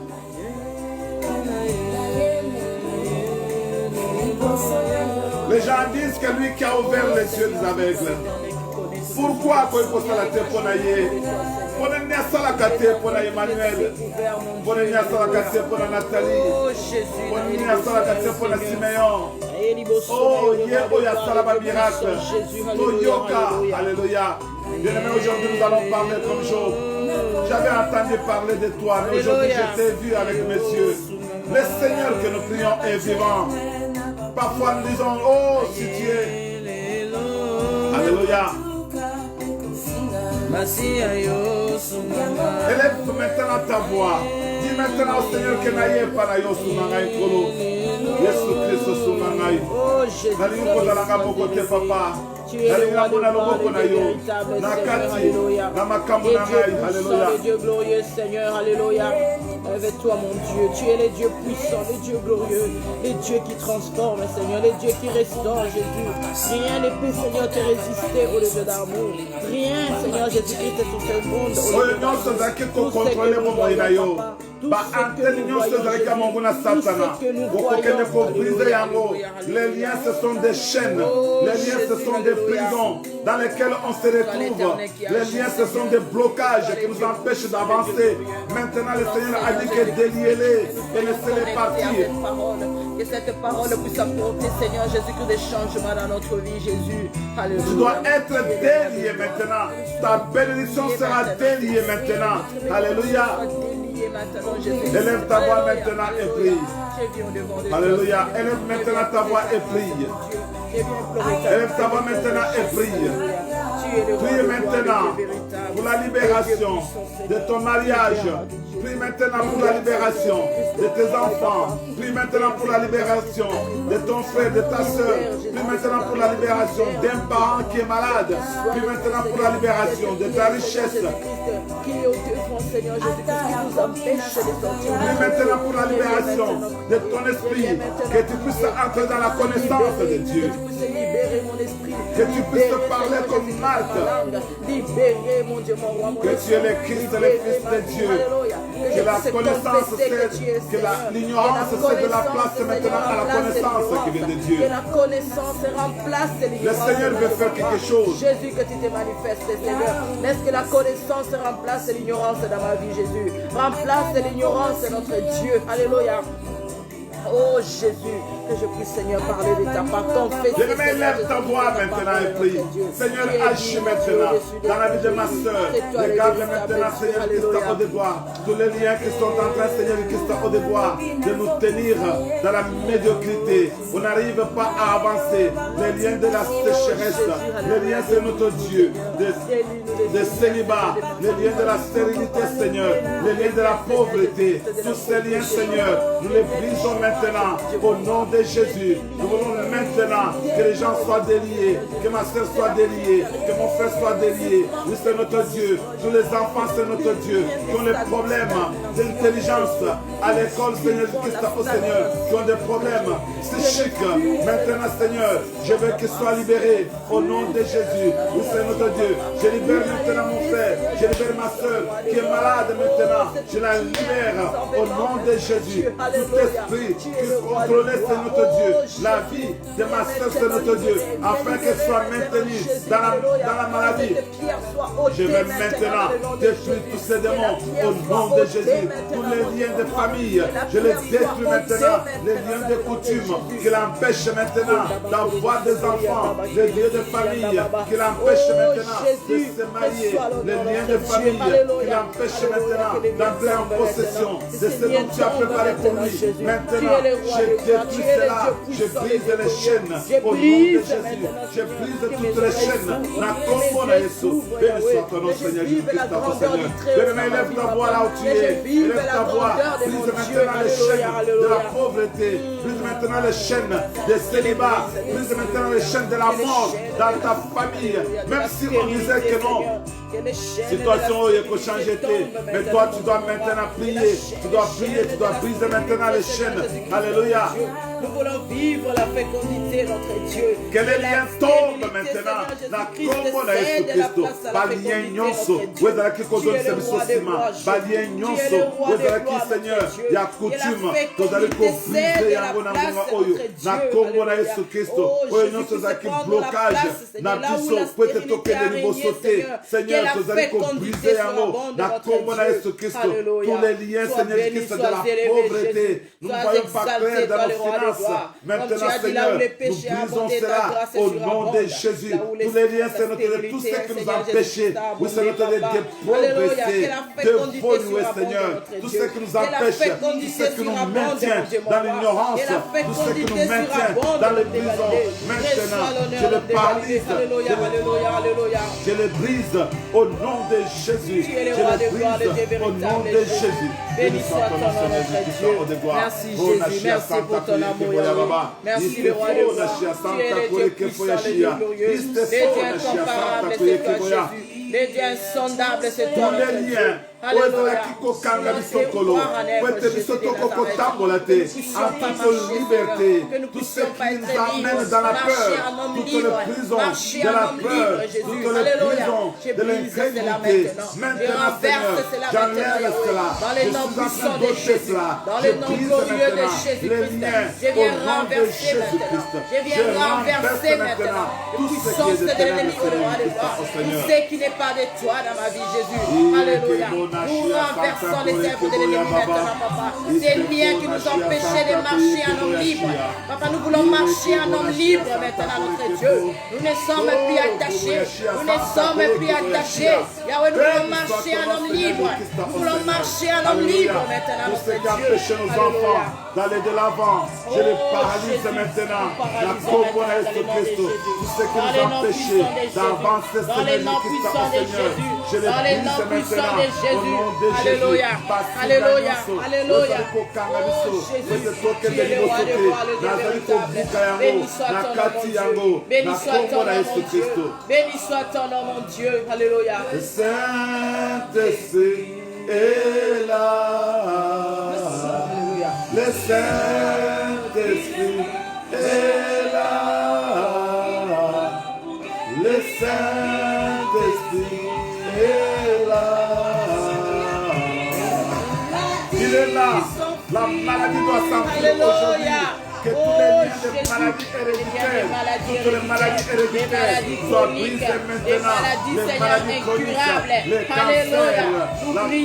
Les gens disent que lui qui a ouvert les yeux des aveugles. Pourquoi quand il faut ça la tête pour naye? Pour ne pas la tête pour Emmanuel. Pour ne pas la tête pour Nathalie. Pour ne pas la tête pour Siméon. Oh, il y a ça miracle. Toyoka, alléluia. Bien aimé, aujourd'hui nous allons parler comme Job. J'avais entendu parler de toi, mais aujourd'hui je t'ai vu avec mes yeux. Le Seigneur que nous prions est vivant. Parfois nous disons, oh, si tu es. Alléluia. Élève maintenant ta voix. Dis maintenant au Seigneur que naye panayo sumangai kolo. Jésus Christ sumangai. Oh Jésus. Papa. Tu es le roi de gloire, le véritable Seigneur, alléluia. Le Dieu glorieux, Seigneur, alléluia. Lève-toi, mon Dieu. Tu es le Dieu puissant, le Dieu glorieux, le Dieu qui transforme, Seigneur, le Dieu qui restaure, Jésus. Rien ne peut, Seigneur, te résister au Dieu d'amour. Rien, Seigneur Jésus-Christ, sur ce monde. Tout ce que nous voyons, les liens, ce sont des chaînes. Les liens, ce sont des prisons dans lesquelles on se retrouve. Les liens, ce sont des blocages qui nous empêchent d'avancer. Maintenant, le Seigneur a dit que déliez-les et laissez-les partir. Que cette parole puisse apporter, Seigneur Jésus-Christ, des changements dans notre vie, Jésus. Alléluia. Tu dois être délié maintenant. Ta bénédiction sera déliée maintenant. Alléluia. Élève ta voix maintenant et prie. Alléluia. Élève maintenant ta voix et prie. Élève ta voix maintenant et prie. Prie maintenant pour la libération de ton mariage. Prie maintenant pour la libération de tes enfants. Prie maintenant pour la libération de ton frère, de ta soeur. Prie maintenant pour la libération d'un parent qui est malade. Prie maintenant pour la libération de ta richesse. Prie maintenant pour la libération de ton esprit. Que tu puisses entrer dans la connaissance de Dieu. Que tu puisses te parler comme Marc. Libéré, mon Dieu, mon roi, mon Que tu es le Christ, le Fils de Dieu. Que la connaissance l'ignorance cède de la place maintenant à la connaissance qui vient de Dieu. Que la connaissance remplace l'ignorance. Le Seigneur veut faire quelque chose. Jésus, que tu te manifestes, Seigneur. Laisse que la connaissance remplace l'ignorance dans ma vie, Jésus. Remplace l'ignorance, notre Dieu. Alléluia. Oh Jésus, que je puisse, Seigneur, parler de ta part. Confesse. Bien-aimé, lève ta voix maintenant et prie. Seigneur, agis maintenant dans la vie de ma soeur. Regarde maintenant, Seigneur, qui est au devoir. Tous les liens qui sont en train, Seigneur, qui sont au devoir de nous tenir dans la médiocrité. On n'arrive pas à avancer. Les liens de la sécheresse, les liens c'est notre Dieu, de célibat, les liens de la stérilité, Seigneur, les liens de la pauvreté. Tous ces liens, Seigneur, nous les brisons maintenant au nom de Jésus. Nous voulons maintenant que les gens soient déliés, que ma soeur soit déliée, que mon frère soit délié. Oui, c'est notre Dieu. Tous les enfants, c'est notre Dieu. Qui ont des problèmes d'intelligence à l'école, Seigneur, au Seigneur, qui ont des problèmes psychiques. Maintenant, Seigneur, je veux qu'ils soient libérés au nom de Jésus. Oui, c'est notre Dieu. Je libère maintenant mon frère. Je libère ma soeur qui est malade maintenant. Je la libère au nom de Jésus. Tout esprit qui contrôlait, c'est notre Dieu. La vie de ma soeur, c'est notre Dieu. Afin qu'elle soit maintenue dans la maladie. Je vais maintenant détruire tous ces démons au nom de Jésus. Tous les liens de famille, je les détruis maintenant. Les liens de coutume qui l'empêchent maintenant d'avoir des enfants. Les liens de famille qui l'empêchent maintenant de se marier. Les liens de famille qui l'empêchent maintenant d'entrer en possession de ce dont tu as préparé pour lui. Maintenant, je détruis cela. Je brise les chaînes au nom de Jésus. Je brise toutes les chaînes. La combo de Jésus. Béni soit ton nom, Seigneur Jésus-Christ, notre Seigneur. Bien-aimé, lève ta voix là où tu es. Lève ta voix. Brise maintenant les chaînes de la pauvreté. Brise maintenant les chaînes de célibat. Brise maintenant les chaînes de la mort dans ta famille. Même si on disait que non. Situation où il faut changer, mais toi tu dois maintenant prier, tu dois prier, tu dois briser maintenant les chaînes. Alléluia. Nous voulons vivre la fécondité, notre Dieu. Que les liens tombent maintenant. La combo de Jésus Christ. Balien nyonso. Où est la qui cause de ce sima? Balien nyonso. Où est la qui, Seigneur, il y a coutume. Vous allez briser yango na munga oyo. La combo de Jésus Christ. Oyo nyonso za qui blocage. Na biso peut-être toquer les niveaux sautés. Seigneur, vous allez briser yango. La combo de Jésus Christ. Tous les liens, Seigneur Christ, de la pauvreté. Nous ne voyons pas clair dans nos finances. Maintenant, Seigneur, nous brisons cela au nom de Jésus. Tous les liens, c'est notre tout ce qui nous a empêchés. Oui, c'est notre de progresser, d'évoluer, Seigneur. Tout ce qui nous empêche, tout ce qui nous maintient dans l'ignorance, tout ce qui nous maintient dans les prisons. Maintenant, je le paralyse, je le brise au nom de Jésus. Je le brise au nom de Jésus. Béni soit ton nom, notre Dieu. Merci Jésus, merci pour ton amour. Merci le roi de gloire. Tu es le Dieu puissant, le Dieu glorieux, le Dieu incomparable, c'est toi Jésus. Le Dieu insondable, c'est toi notre Dieu. Alléluia. Tout ce qui nous amène dans la peur, toutes les prisons de la peur, toutes les prisons de l'incrédulité. Maintenant, Seigneur, j'enlève cela. Dans les noms puissants de Jésus, dans les noms glorieux de Jésus-Christ, je viens renverser maintenant. Je viens renverser maintenant la puissance de l'ennemi au roi de gloire. Tout ce qui n'est pas de toi dans ma vie, Jésus. Alléluia. Nous renversons les œuvres de l'ennemi maintenant, papa. Ces liens qui nous empêchaient de marcher en homme libre. Papa, nous voulons marcher en homme libre maintenant, notre Dieu. Nous ne sommes plus attachés. Nous ne sommes plus attachés. Yahweh, nous voulons marcher en homme libre. Nous voulons marcher en homme libre maintenant, Tout ce qui notre empêche Dieu. nos enfants d'aller de l'avant, je les paralyse maintenant. La combo de Jésus-Christ. Tout ce qui nous empêche d'avancer, Seigneur Jésus-Christ, je les brise maintenant. Au nom de Jésus. Alléluia. Alléluia. Alléluia. Oh Jésus, tu es le roi de gloire, le Dieu véritable. Béni soit ton nom, mon Dieu. Béni soit ton nom, mon Dieu. Béni soit ton nom, mon Dieu. Alléluia. Le Saint-Esprit est là. Le Saint-Esprit est là. Le Saint-Esprit est là. Il est là. La maladie doit s'enfuir aujourd'hui. Que tous les liens de maladies héréditaires, toutes les maladies héréditaires soient brisées maintenant. Les maladies chroniques, les cancers, la Covid,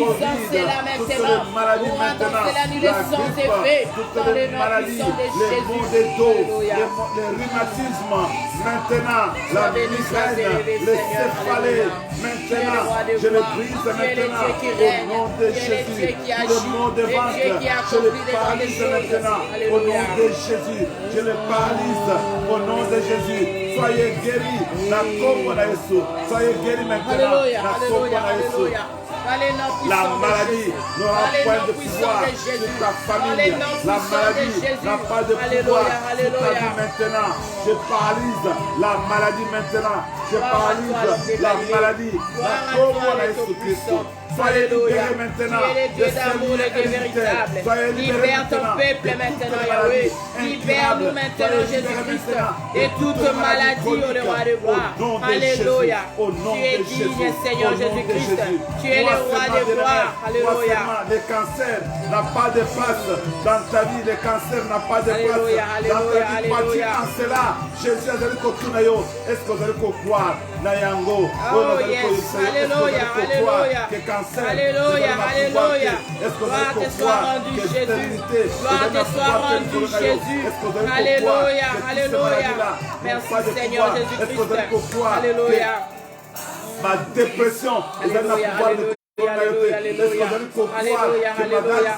toutes les maladies maintenant, la grippe, toutes les maladies, les maux de dos, les rhumatismes, maintenant, la migraine, les céphalées, maintenant, je les brise maintenant au nom de Jésus. Le mot de ventre, je les paralyse maintenant au nom de Jésus. Je les paralyse au nom de Jésus. Soyez guéris. Soyez guéris maintenant. La maladie n'aura point de pouvoir sur ta famille. La maladie n'a pas de pouvoir sur ta vie maintenant. Je paralyse la maladie maintenant. Je paralyse la maladie. Soyez libérés maintenant. Libère ton peuple maintenant, Yahweh. Libère-nous maintenant, Jésus-Christ. Et toute maladie, au roi de gloire. Alléluia. Tu es digne, Seigneur Jésus-Christ. Tu es le roi de gloire. Alléluia. Le cancer n'a pas de place dans ta vie. Le cancer n'a pas de place dans ta vie. Tu es en cela. Jésus a dit que tu n'as eu. Est-ce que vous allez croire? Nayango. Oh yes. Alléluia. Alléluia. Alléluia, alléluia. Gloire te soit rendue, Jésus. Gloire te soit rendue, Jésus. Alléluia, alléluia. Merci, Seigneur Jésus-Christ. Alléluia. Ma dépression, vous allez pouvoir le Alléluia, alléluia. Alléluia, alléluia.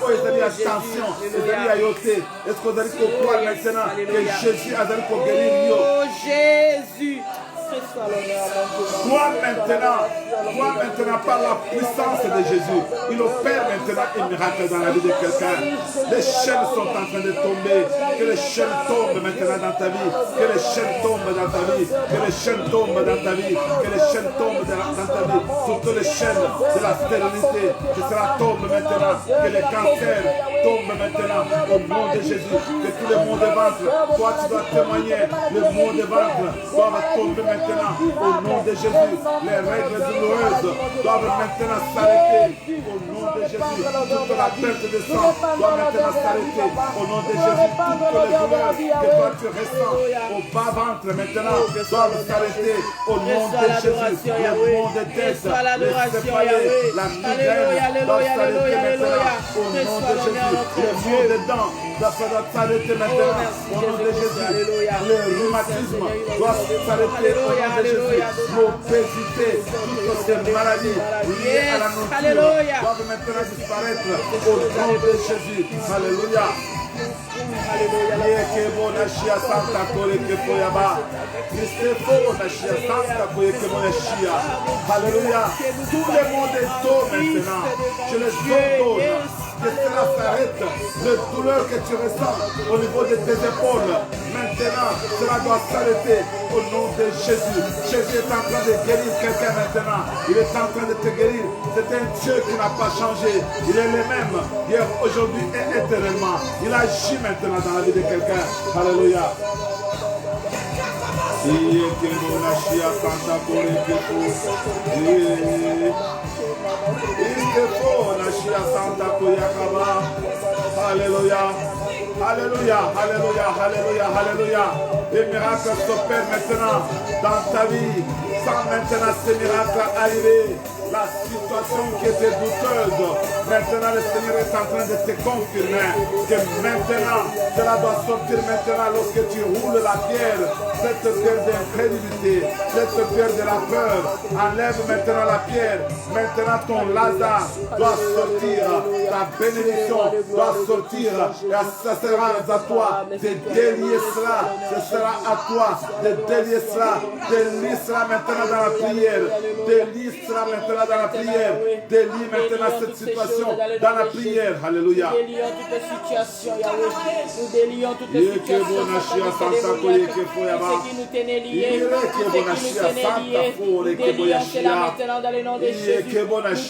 Est-ce que vous allez croire maintenant que Jésus a donné pour guérir? Oh Jésus. Toi maintenant par la puissance de Jésus, il opère maintenant un miracle dans la vie de quelqu'un. Les chaînes sont en train de tomber. Que les chaînes tombent maintenant dans ta vie. Que les chaînes tombent dans ta vie. Que les chaînes tombent dans ta vie. Que les chaînes tombent dans ta vie. Surtout les chaînes de la stérilité. Que cela tombe maintenant. Que les cancers tombent maintenant au nom de Jésus. Que tous les maux de ventre, toi tu dois témoigner. Les maux de ventre doivent tomber maintenant. Au nom de Jésus, les règles douloureuses doivent maintenant s'arrêter. Au nom de Jésus, toute la perte de sang doit maintenant s'arrêter. Au nom de Jésus, toutes les douleurs que toi tu ressens au bas ventre maintenant doivent s'arrêter. Au nom de Jésus, les maux de tête, les céphalées, la migraine doivent s'arrêter maintenant. Au nom de Jésus, les maux de dents doivent s'arrêter maintenant. Au nom de Jésus, le rhumatisme doit s'arrêter. L'obésité, toutes ces maladies liées à la nourriture doivent maintenant disparaître au nom de Jésus. Alléluia. Alléluia. Tous les mots des dos maintenant, je les ordonne. Que cela s'arrête, les douleurs que tu ressens au niveau de tes épaules, maintenant, cela doit s'arrêter au nom de Jésus. Jésus est en train de guérir quelqu'un maintenant. Il est en train de te guérir. C'est un Dieu qui n'a pas changé. Il est le même hier, aujourd'hui et éternellement. Il agit maintenant dans la vie de quelqu'un. Alléluia. Alléluia. Alléluia, alléluia, alléluia, alléluia. Les miracles s'opèrent maintenant dans ta vie. Sans maintenant ces miracles arriver, la situation qui était douteuse, maintenant le Seigneur est en train de te confirmer que maintenant, cela doit sortir maintenant lorsque tu roules la pierre, cette pierre d'incrédulité, cette pierre de la peur. Enlève maintenant la pierre. Maintenant ton Lazare doit sortir, ta bénédiction doit sortir, et ça sera à toi de délier cela, ce sera à toi de délier cela, délier cela maintenant dans la prière, délier cela maintenant là dans la prière. Délie maintenant cette situation dans la prière. Alléluia. Nous délions toutes les situations, Yahweh. Nous délions toutes les situations. Ce qui nous tenait liés. Nous délions cela maintenant dans le nom de Jésus. Nous délions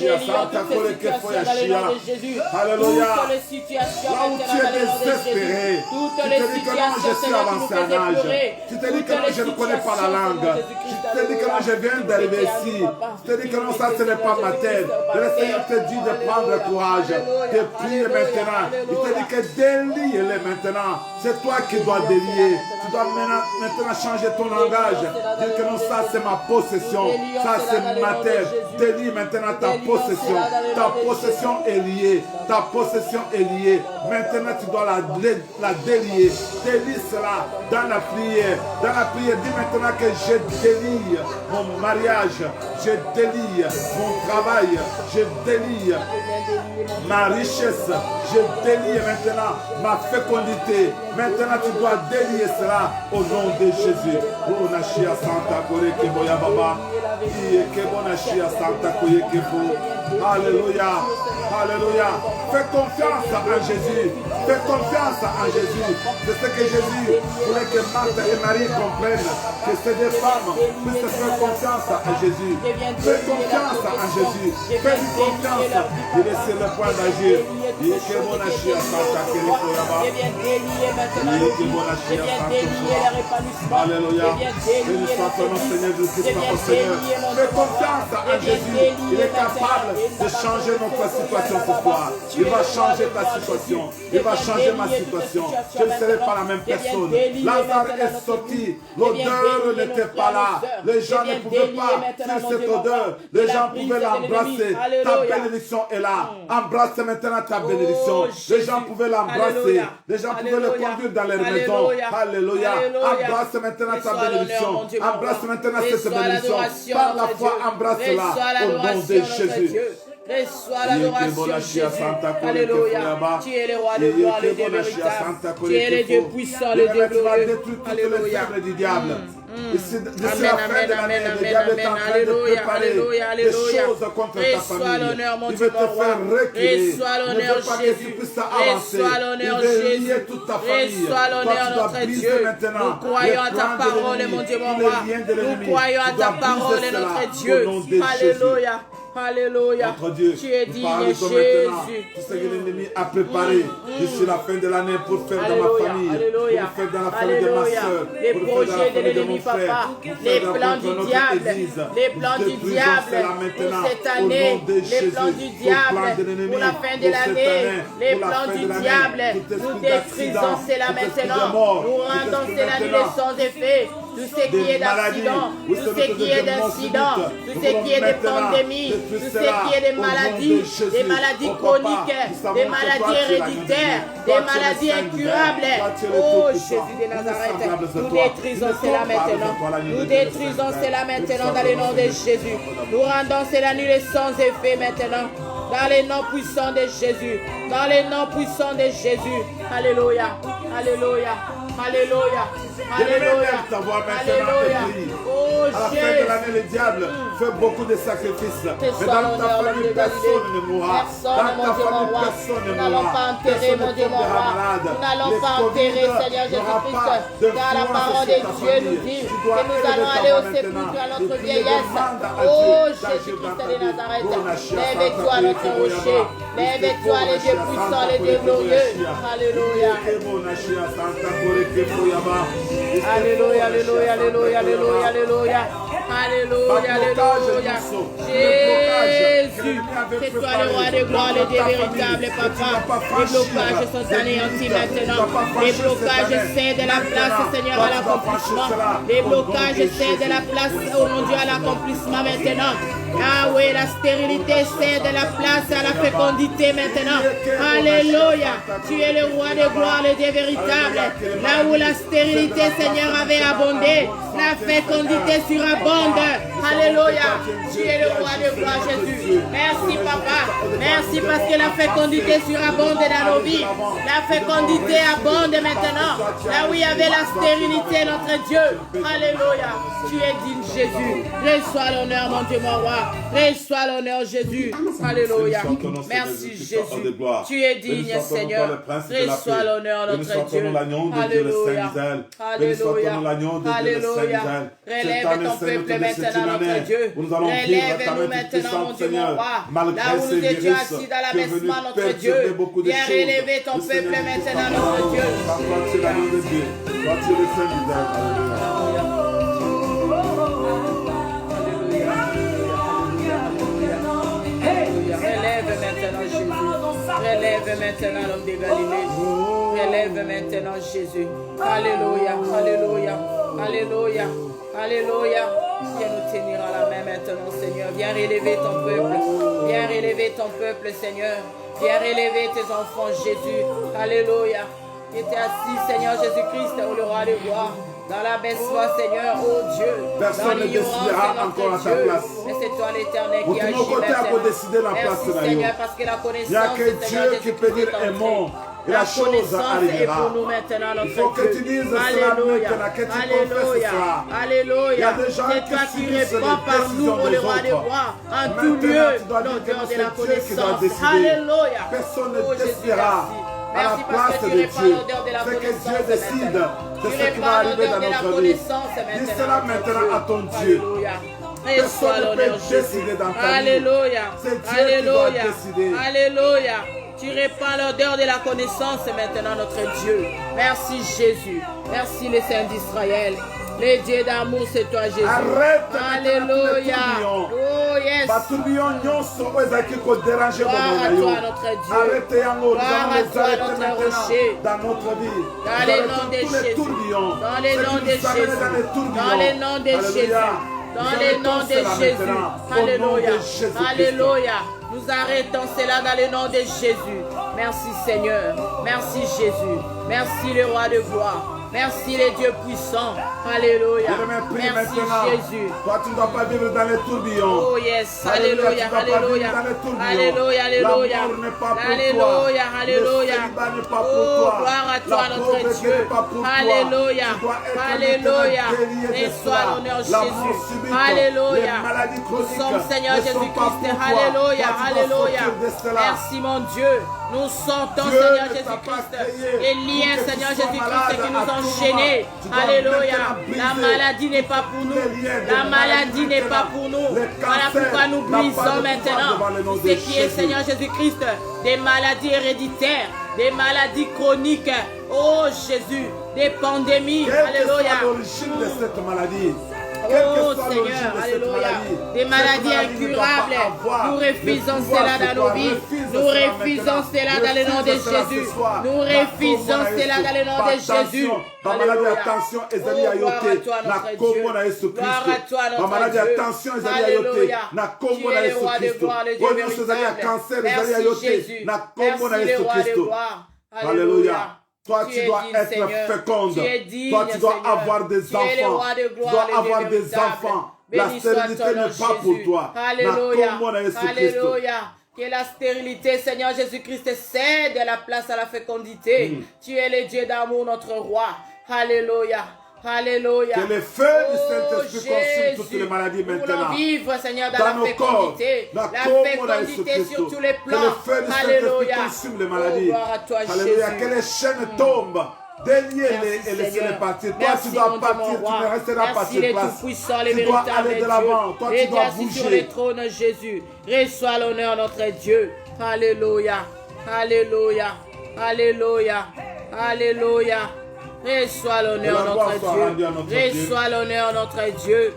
toutes ces situations dans le nom de Jésus. Alléluia. Toutes les situations Là où maintenant tu dans es le nom de Jésus. désespéré, Toutes tu les te dis que non, je situations suis avancé en âge. Tu te dis que non, je ne connais pas la langue. Tu te dis que non, je viens d'arriver ici. Tu te dis que non, ça ce n'est pas ma tête. Le Seigneur te dit de prendre courage, de prier maintenant. Il te dit que délie-les maintenant. C'est toi qui dois délier. Tu dois maintenant changer ton langage. Dire que non, ça c'est ma possession. Ça c'est ma tête. Délie maintenant ta possession. Ta possession est liée. Ta possession est liée. Maintenant tu dois la délier. Délie cela dans la prière. Dans la prière, dis maintenant que je délie mon mariage. Je délie mon travail. Je délie ma richesse. Je délie maintenant ma fécondité. Maintenant tu dois délier cela au nom de Jésus. Oh Nashia Santa Kore Keboya Baba. Kebonashia Santa Koye Kebo. Alléluia. Alléluia. Fais confiance en Jésus. Fais confiance en Jésus. C'est ce que Jésus voulait que Marthe et Marie comprennent. Que ces deux femmes puissent faire confiance à Jésus. Fais confiance en Jésus. Fais-lui confiance. Il est sur le point d'agir. Alléluia. Béni soit ton nom, Seigneur Jésus-Christ, notre Seigneur. Fais confiance en Jésus. Il est capable de changer notre situation ce soir. Il va changer ta situation. Il va changer ma situation. Je ne serai pas la même personne. Lazare est sorti. L'odeur n'était pas là. Les gens ne pouvaient pas faire cette odeur. Les gens pouvaient l'embrasser. Ta bénédiction est là. Embrasse maintenant ta bénédiction. Les gens pouvaient l'embrasser. Les gens pouvaient le conduire dans leur maison. Alléluia. Embrasse maintenant ta bénédiction. Embrasse maintenant cette bénédiction. Par la foi, embrasse-la au nom de Jésus. Reçois l'adoration, Jésus. Alléluia. Tu es le roi de gloire, le Dieu véritable. Tu es le Dieu puissant, le Dieu glorieux. Alléluia. Amen, amen, amen, amen, amen. Alléluia, alléluia, alléluia. Reçois l'honneur, mon Dieu, mon roi. Reçois l'honneur, Jésus. Reçois l'honneur, Jésus. Reçois l'honneur, notre Dieu. Nous croyons à ta parole, mon Dieu, mon roi. Nous croyons à ta parole, notre Dieu. Alléluia. Alléluia. Tu es digne, Jésus. Tout ce que l'ennemi a préparé d'ici la fin de l'année pour faire dans ma famille, pour faire dans la famille de ma soeur, les projets de l'ennemi, papa, les plans du diable, les plans du diable pour cette année, les plans du diable pour la fin de l'année, les plans du diable, nous détruisons cela maintenant. Nous rendons cela nulle sans effet. Tout ce qui est d'accident, tout ce qui est d'incident, tout ce qui est de pandémie, tout ce qui est de maladies chroniques, des maladies héréditaires, des maladies incurables. Oh Jésus de Nazareth, nous détruisons cela maintenant. Nous détruisons cela maintenant dans le nom de Jésus. Nous rendons cela nul sans effet maintenant. Dans les noms puissants de Jésus. Dans les noms puissants de Jésus. Alléluia. Alléluia. Alléluia. Alléluia. Alléluia. Oh à la fin de l'année, le diable fait beaucoup de sacrifices. Mais dans ta famille, personne ne mourra. Dans ta famille, personne ne mourra. Nous n'allons pas enterrer, mon Dieu, mon roi. Nous n'allons pas enterrer, Seigneur Jésus-Christ. Car la parole de Dieu nous dit que nous allons aller au sépulcre à notre vieillesse. Oh Jésus-Christ de Nazareth. Lève-toi, notre rocher. Lève-toi, les dieux puissants, les dieux glorieux. Alléluia. Alléluia, alléluia, alléluia, alléluia, alléluia. Alléluia, alléluia. Jésus, c'est toi le roi de gloire, le Dieu véritable, papa. Les blocages sont anéantis maintenant. Les blocages cèdent la place, Seigneur, à l'accomplissement. Les blocages cèdent la place, oh mon Dieu, à l'accomplissement maintenant. Ah oui, la stérilité cède la place à la fécondité maintenant. Alléluia. Tu es le roi de gloire, le Dieu véritable. Là où la stérilité, Seigneur, avait abondé, La fécondité surabonde. Alléluia. Tu es le roi de gloire, Jésus. Merci, Papa. Merci parce que la fécondité surabonde dans nos vies. La fécondité abonde maintenant. Là où il y avait la stérilité, notre Dieu. Alléluia. Tu es digne, Jésus. Reçois l'honneur, mon Dieu, mon roi. Reçois l'honneur, Jésus. Alléluia. Merci, Jésus. Tu es digne, Seigneur. Reçois l'honneur, notre Dieu. Alléluia. Alléluia. Alléluia. Relève ton peuple maintenant, notre Dieu. Relève-nous maintenant, mon Dieu, mon roi. Là où nous étions assis dans l'abaissement, notre Dieu. Viens relever ton peuple maintenant, notre Dieu. Toi, tu es le Saint d'Israël. Relève maintenant Jésus. Relève maintenant l'homme de Galilée. Relève maintenant Jésus. Alléluia. Alléluia. Alléluia. Alléluia. Viens nous tenir à la main maintenant, Seigneur. Viens relever ton peuple. Viens relever ton peuple, Seigneur. Viens relever tes enfants, Jésus. Alléluia. Qui était assis, Seigneur Jésus-Christ, au le roi de gloire. Dans l'abaissement, Seigneur, oh Dieu. Personne ne décidera encore à ta place. Mais c'est toi l'éternel qui agit maintenant. Merci, Seigneur, parce que la connaissance, il n'y a que Dieu qui peut dire aimons. Et la chose arrivera. Il faut que tu dises cela maintenant, que tu confesses cela. Alléluia. Il y a des gens c'est toi qui réponds par nous, décisions le des roi des autres. rois. En tout lieu, l'odeur de la connaissance. Alléluia. Personne Oh, ne Jésus, décidera à la merci parce place que de tu répands Dieu. l'odeur de la C'est que Dieu connaissance décide maintenant. de Tu ce qui va répands arriver l'odeur dans de la notre vie. connaissance Dis cela maintenant à ton Dieu. Alléluia. Personne Reçois ne l'honneur, peut Jésus. décider dans ta vie. Alléluia. C'est Dieu qui doit Alléluia. décider. Alléluia. Tu répands l'odeur de la connaissance maintenant, notre Dieu. Merci, Jésus. Merci, le Saint d'Israël. Le Dieu d'amour, c'est toi, Jésus. Arrête. Alléluia. Oh, yes. Batouillon nyonso ezaki ko déranger Gloire bomo à na yo. toi, notre Dieu. Arrêtez yango, nous Gloire allons à les toi, arrêter notre maintenant rocher. dans notre vie. Dans Nous les arrêtons noms de tous les Jésus. tourbillons. Dans les Ce qui noms nous de amène Jésus. dans les tourbillons. Dans les noms de Alléluia. Jésus. Nous Dans les arrêtons noms de cela Jésus. maintenant, au nom Alléluia. de Jésus-Christ. Alléluia. Nous arrêtons cela dans le nom de Jésus. Merci Seigneur. Merci Jésus. Merci le roi de gloire. Merci les dieux puissants. Alléluia. Prie Merci maintenant. Jésus. Toi, tu ne dois pas vivre dans les tourbillons. Oh yes. Alléluia. Alléluia. Alléluia. Alléluia. La mort n'est pas pour Alléluia. toi. Alléluia. Le célibat n'est pas pour Oh, toi. gloire à toi, La notre pauvreté Dieu. n'est pas pour toi. Alléluia. Tu dois être Alléluia. maintenant délié de Reçois cela. l'honneur, La mort Jésus. subite, Alléluia. les maladies Nous chroniques sommes Seigneur ne sont pas Jésus-Christ. pour toi. Alléluia. Toi, tu dois Alléluia. sortir de cela. Merci mon Dieu. Nous sentons Dieu Seigneur ne t'a pas Jésus-Christ. créé Les liens pour que tu Seigneur sois Jésus-Christ malade qui nous à ont tout enchaînés. moment. Tu dois Alléluia. maintenant briser La maladie n'est pas pour tous nous. les liens de La maladie maladie n'est pas maintenant. pour nous. Les Voilà cancers pourquoi nous n'ont pas de brisons pouvoir maintenant devant le nom tout de ce qui est Jésus. Seigneur Jésus-Christ. Des maladies héréditaires, des maladies chroniques. Oh Jésus, des pandémies. Quelle que Alléluia. soit l'origine de cette maladie. Oh Quelle que soit Seigneur, l'origine de cette alléluia. maladie, Des cette maladies maladie ne doit pas incurables. avoir Nous le refusons pouvoir cela sur dans toi. nos vies. Refuse Nous cela refusons maintenant. cela dans le nom de Refuse cela ce Jésus. soir. Nous La refusons kombo na cela Yesu. dans le nom Par de Jésus. attention, ba maladi Alléluia. attention ezali Oh, ya yo gloire à te. toi, Na notre kombo Dieu. na Yesu Gloire à Kristo. toi, notre Ba maladi Dieu. attention ezali ya yo te. Alléluia. Na kombo Tu na es le Yesu roi de Kristo. gloire, le Dieu Oyo nyonso ezali ya véritable. cancer ezali ya yo Merci te. Jésus. Na kombo na Merci le Yesu roi de Kristo. gloire. Alléluia. Toi, Tu tu es dois digne, être Seigneur. féconde. Tu es digne, Toi, tu dois Seigneur. avoir des Tu es le enfants. roi de Tu gloire, dois le Dieu avoir des véritable. enfants. La Béni soit stérilité ton nom, n'est pas pour Jésus. toi. Alléluia. Na kombo na Yesu Kristo. Alléluia. Que la stérilité, Seigneur Jésus-Christ, cède la place à la fécondité. Tu es le Dieu d'amour, notre roi. Alléluia. Alléluia. Que le feu du Saint-Esprit consume toutes les maladies nous maintenant. voulons vivre, Seigneur, dans, Dans la nos fécondité. corps, La kombo na Yesu fécondité Kristo. sur tous les Que plans. le feu du Saint-Esprit Alléluia. consume les Oh, maladies. gloire à toi, Alléluia. Jésus. Que les chaînes tombent. Déliez-les Merci, et laissez-les Seigneur. partir. Toi, Merci, tu dois mon Dieu, partir. mon Tu roi. ne resteras pas Merci sur les place. tout-puissants, les Tu dois véritables aller de dieux. l'avant. Toi, Les tu dois assis sur bouger. le trône, Jésus. Reçois l'honneur, notre Dieu. Alléluia. Alléluia. Alléluia. Alléluia. Reçois l'honneur, Que la gloire notre soit rendue à notre Dieu. Dieu. Reçois l'honneur, notre Dieu.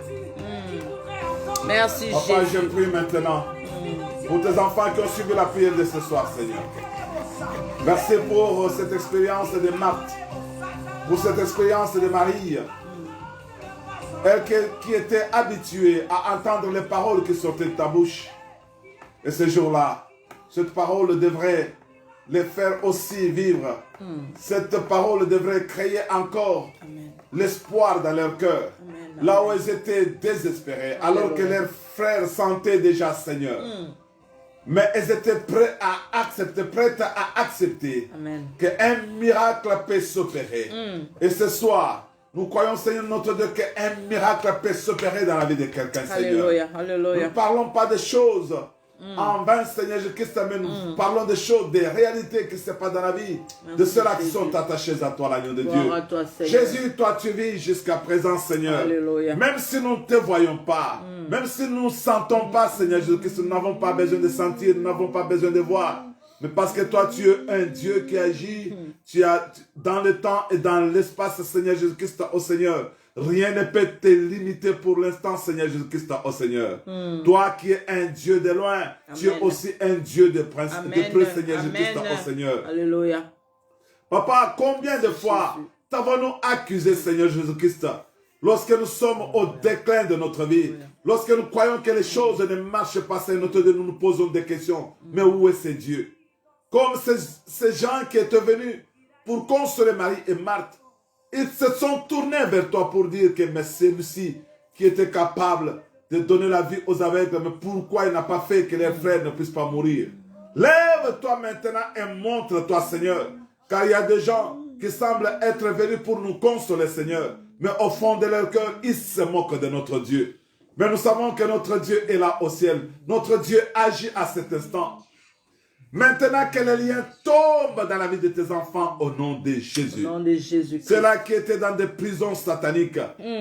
Merci, Papa, je Jésus. prie maintenant pour tes enfants qui ont suivi la prière de ce soir, Seigneur. Merci pour cette expérience de Marthe, pour cette expérience de Marie. Elle qui était habituée à entendre les paroles qui sortaient de ta bouche. Et ce jour-là, cette parole devrait les faire aussi vivre. Cette parole devrait créer encore l'espoir dans leur cœur. Là où ils étaient désespérés, alors que leurs frères sentaient déjà Seigneur. Mais ils étaient prêts à accepter qu'un miracle peut s'opérer. Et ce soir, nous croyons, Seigneur notre Dieu, qu'un miracle peut s'opérer dans la vie de quelqu'un, Seigneur. Nous ne parlons pas de choses en vain, Seigneur Jésus-Christ, mais nous parlons des choses, des réalités qui se passent dans la vie de ceux-là qui sont attachés à toi, l'agneau de Dieu. Jésus, toi, tu vis jusqu'à présent, Seigneur. Alléluia. Même si nous ne te voyons pas, même si nous ne sentons pas, Seigneur Jésus-Christ, nous n'avons pas besoin de sentir, nous n'avons pas besoin de voir. Mais parce que toi, tu es un Dieu qui agit, tu as dans le temps et dans l'espace, Seigneur Jésus-Christ, oh Seigneur. Rien ne peut te limiter pour l'instant, Seigneur Jésus-Christ, oh Seigneur. Toi qui es un Dieu de loin, tu es aussi un Dieu de près, Seigneur Jésus-Christ, oh Seigneur. Alléluia. Papa, combien de fois t'avons-nous accusé, Seigneur Jésus-Christ, lorsque nous sommes au déclin de notre vie, lorsque nous croyons que les choses ne marchent pas, Seigneur notre Dieu, nous nous posons des questions. Mais où est ce Dieu? Comme ces gens qui étaient venus pour consoler Marie et Marthe, ils se sont tournés vers toi pour dire que mais celui-ci qui était capable de donner la vie aux aveugles, mais pourquoi il n'a pas fait que les frères ne puissent pas mourir? Lève-toi maintenant et montre-toi, Seigneur, car il y a des gens qui semblent être venus pour nous consoler, Seigneur, mais au fond de leur cœur, ils se moquent de notre Dieu. Mais nous savons que notre Dieu est là au ciel. Notre Dieu agit à cet instant. Maintenant que les liens tombent dans la vie de tes enfants au nom de Jésus. Au nom de Jésus. Ceux-là qui étaient dans des prisons sataniques,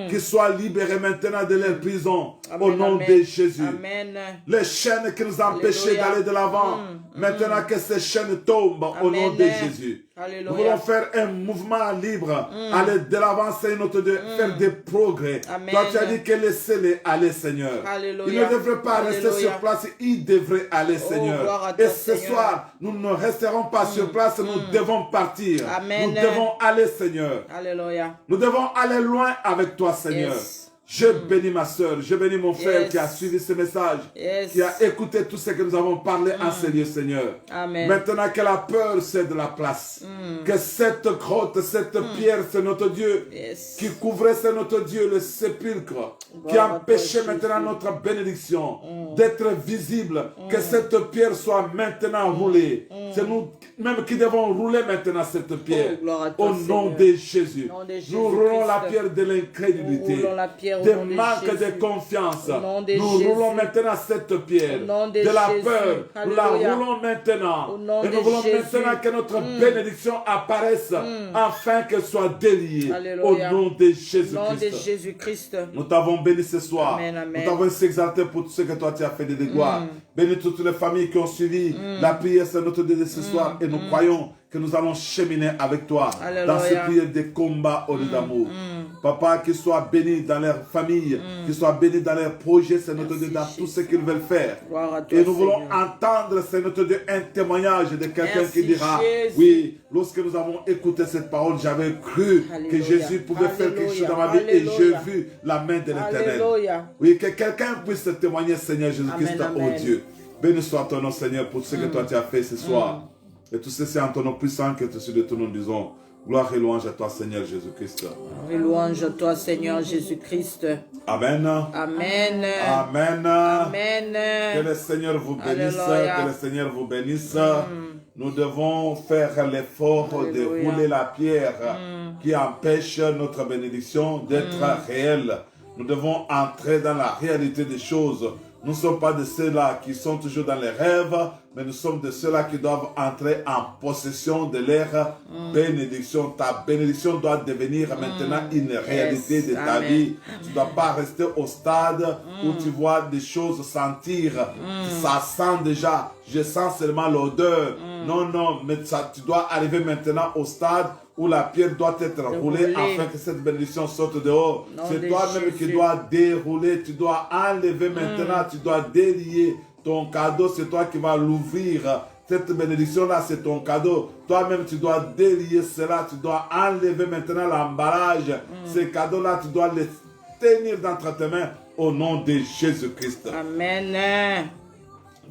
qu'ils soient libérés maintenant de leurs prisons au nom de Jésus. Amen. Les chaînes qui nous empêchaient d'aller de l'avant, maintenant que ces chaînes tombent au nom de Jésus. Alléluia. Nous voulons faire un mouvement libre, aller de l'avant, Seigneur notre Dieu, faire des progrès. Amen. Toi, tu as dit que laissez-les aller, Seigneur. Alléluia. Ils ne devraient pas rester sur place, ils devraient aller, Seigneur. gloire à toi, Et ce Seigneur. soir, nous ne resterons pas sur place, nous devons partir. Amen. Nous devons aller, Seigneur. Alléluia. Nous devons aller loin avec toi, Seigneur. Yes. Je bénis ma soeur, je bénis mon frère Yes. qui a suivi ce message, Yes. qui a écouté tout ce que nous avons parlé en ce lieu, Seigneur. Amen. Maintenant que la peur cède la place, que cette grotte, cette pierre, c'est notre Dieu, Yes. qui couvrait, c'est notre Dieu, le sépulcre, qui Gloire à empêchait toi, maintenant Jésus. notre bénédiction d'être visible, que cette pierre soit maintenant roulée. C'est nous même qui devons rouler maintenant cette pierre. Oh, gloire à toi, au nom Seigneur. de Jésus. Au nom de Nous Jésus-Christ. roulons la pierre de l'incrédulité, Nous roulons la pierre au de nom de manque de Jésus. confiance. Au nom de Nous Jésus. roulons maintenant cette pierre Au nom de la Jésus. peur. Nous la Alléluia. roulons maintenant. Au nom Et de nous voulons Jésus. maintenant que notre bénédiction apparaisse afin qu'elle soit déliée. Alléluia. Au nom de Au nom de Jésus-Christ. Jésus-Christ. Nous t'avons béni ce soir. Amen, amen. Nous t'avons ainsi exalté pour tout ce que toi tu as fait de gloire. Bénis toutes les familles qui ont suivi la prière, c'est notre Dieu de ce soir. Et nous croyons que nous allons cheminer avec toi Alléluia. dans cette prière de combat au lieu d'amour. Papa, qu'ils soient bénis dans leur famille, qu'ils soient bénis dans leurs projets, c'est notre Dieu, dans tout ce qu'ils veulent faire. Gloire à toi, Et nous voulons Seigneur. entendre, c'est notre Dieu, un témoignage de quelqu'un Merci, qui dira, Jésus. oui, lorsque nous avons écouté cette parole, j'avais cru que Alléluia. Jésus pouvait faire quelque chose dans ma vie et Alléluia. j'ai vu la main de l'Éternel. Alléluia. Oui, que quelqu'un puisse témoigner, Seigneur Jésus-Christ, Amen, oh amen. Dieu. Béni soit ton nom, Seigneur, pour ce que toi tu as fait ce soir. Et tout ceci en ton nom puissant que tu suis de tout nous disons. Gloire et louange à toi, Seigneur Jésus-Christ. Et louange à toi, Seigneur Jésus-Christ. Amen. Amen. Amen. Amen. Que le Seigneur vous bénisse. Alléluia. Que le Seigneur vous bénisse. Nous devons faire l'effort de Alléluia. rouler la pierre qui empêche notre bénédiction d'être réelle. Nous devons entrer dans la réalité des choses. Nous ne sommes pas de ceux-là qui sont toujours dans les rêves, mais nous sommes de ceux-là qui doivent entrer en possession de leur bénédiction. Ta bénédiction doit devenir maintenant une réalité de ta Amen. vie. Tu ne dois pas rester au stade où tu vois des choses sentir. Ça sent déjà. Je sens seulement l'odeur. Non, non, mais ça, tu dois arriver maintenant au stade où la pierre doit être roulée afin que cette bénédiction sorte dehors. C'est toi-même qui dois dérouler, tu dois enlever maintenant, tu dois délier ton cadeau, c'est toi qui vas l'ouvrir. Cette bénédiction-là, c'est ton cadeau. Toi-même, tu dois délier cela, tu dois enlever maintenant l'emballage. Ces cadeaux-là, tu dois les tenir dans tes mains au nom de Jésus-Christ. Amen.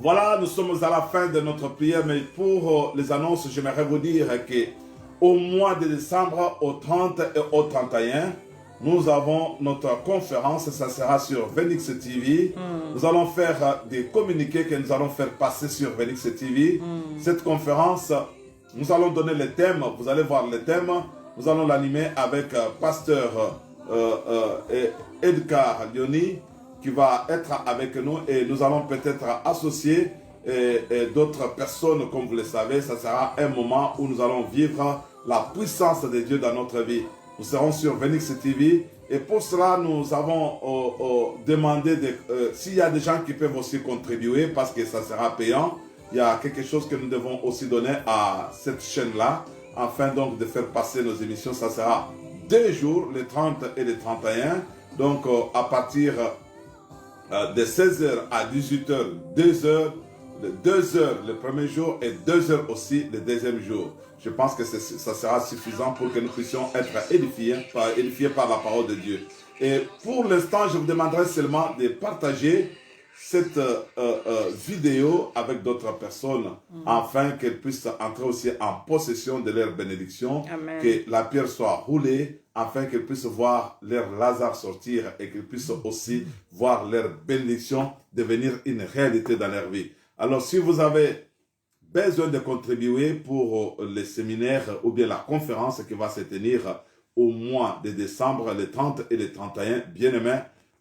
Voilà, nous sommes à la fin de notre prière, mais pour les annonces, j'aimerais vous dire qu'au mois de décembre, au 30 et au 31, nous avons notre conférence, ça sera sur Venix TV. Nous allons faire des communiqués que nous allons faire passer sur Venix TV. Cette conférence, nous allons donner les thèmes, vous allez voir les thèmes. Nous allons l'animer avec pasteur Edgar Lioni qui va être avec nous et nous allons peut-être associer d'autres personnes, comme vous le savez. Ça sera un moment où nous allons vivre la puissance de Dieu dans notre vie. Nous serons sur Venix TV et pour cela nous avons demandé s'il y a des gens qui peuvent aussi contribuer parce que ça sera payant. Il y a quelque chose que nous devons aussi donner à cette chaîne-là afin donc de faire passer nos émissions. Ça sera 2 jours, les 30 et les 31. Donc à partir de 16h à 18h, 2h, 2h le premier jour et 2h aussi le deuxième jour. Je pense que ça sera suffisant pour que nous puissions être édifiés par la parole de Dieu. Et pour l'instant, je vous demanderai seulement de partager cette vidéo avec d'autres personnes afin qu'elles puissent entrer aussi en possession de leur bénédiction. Amen. Que la pierre soit roulée afin qu'elles puissent voir leur Lazare sortir et qu'elles puissent aussi voir leur bénédiction devenir une réalité dans leur vie. Alors si vous avez besoin de contribuer pour le séminaire ou bien la conférence qui va se tenir au mois de décembre, les 30 et les 31, bien aimés,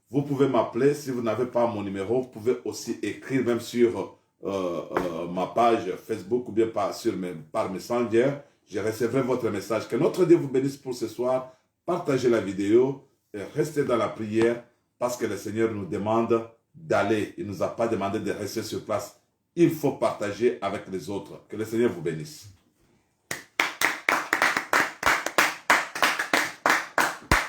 vous pouvez m'appeler. Si vous n'avez pas mon numéro, vous pouvez aussi écrire même sur ma page Facebook ou bien par Messenger. Je recevrai votre message. Que notre Dieu vous bénisse pour ce soir. Partagez la vidéo et restez dans la prière parce que le Seigneur nous demande d'aller. Il ne nous a pas demandé de rester sur place. Il faut partager avec les autres. Que le Seigneur vous bénisse.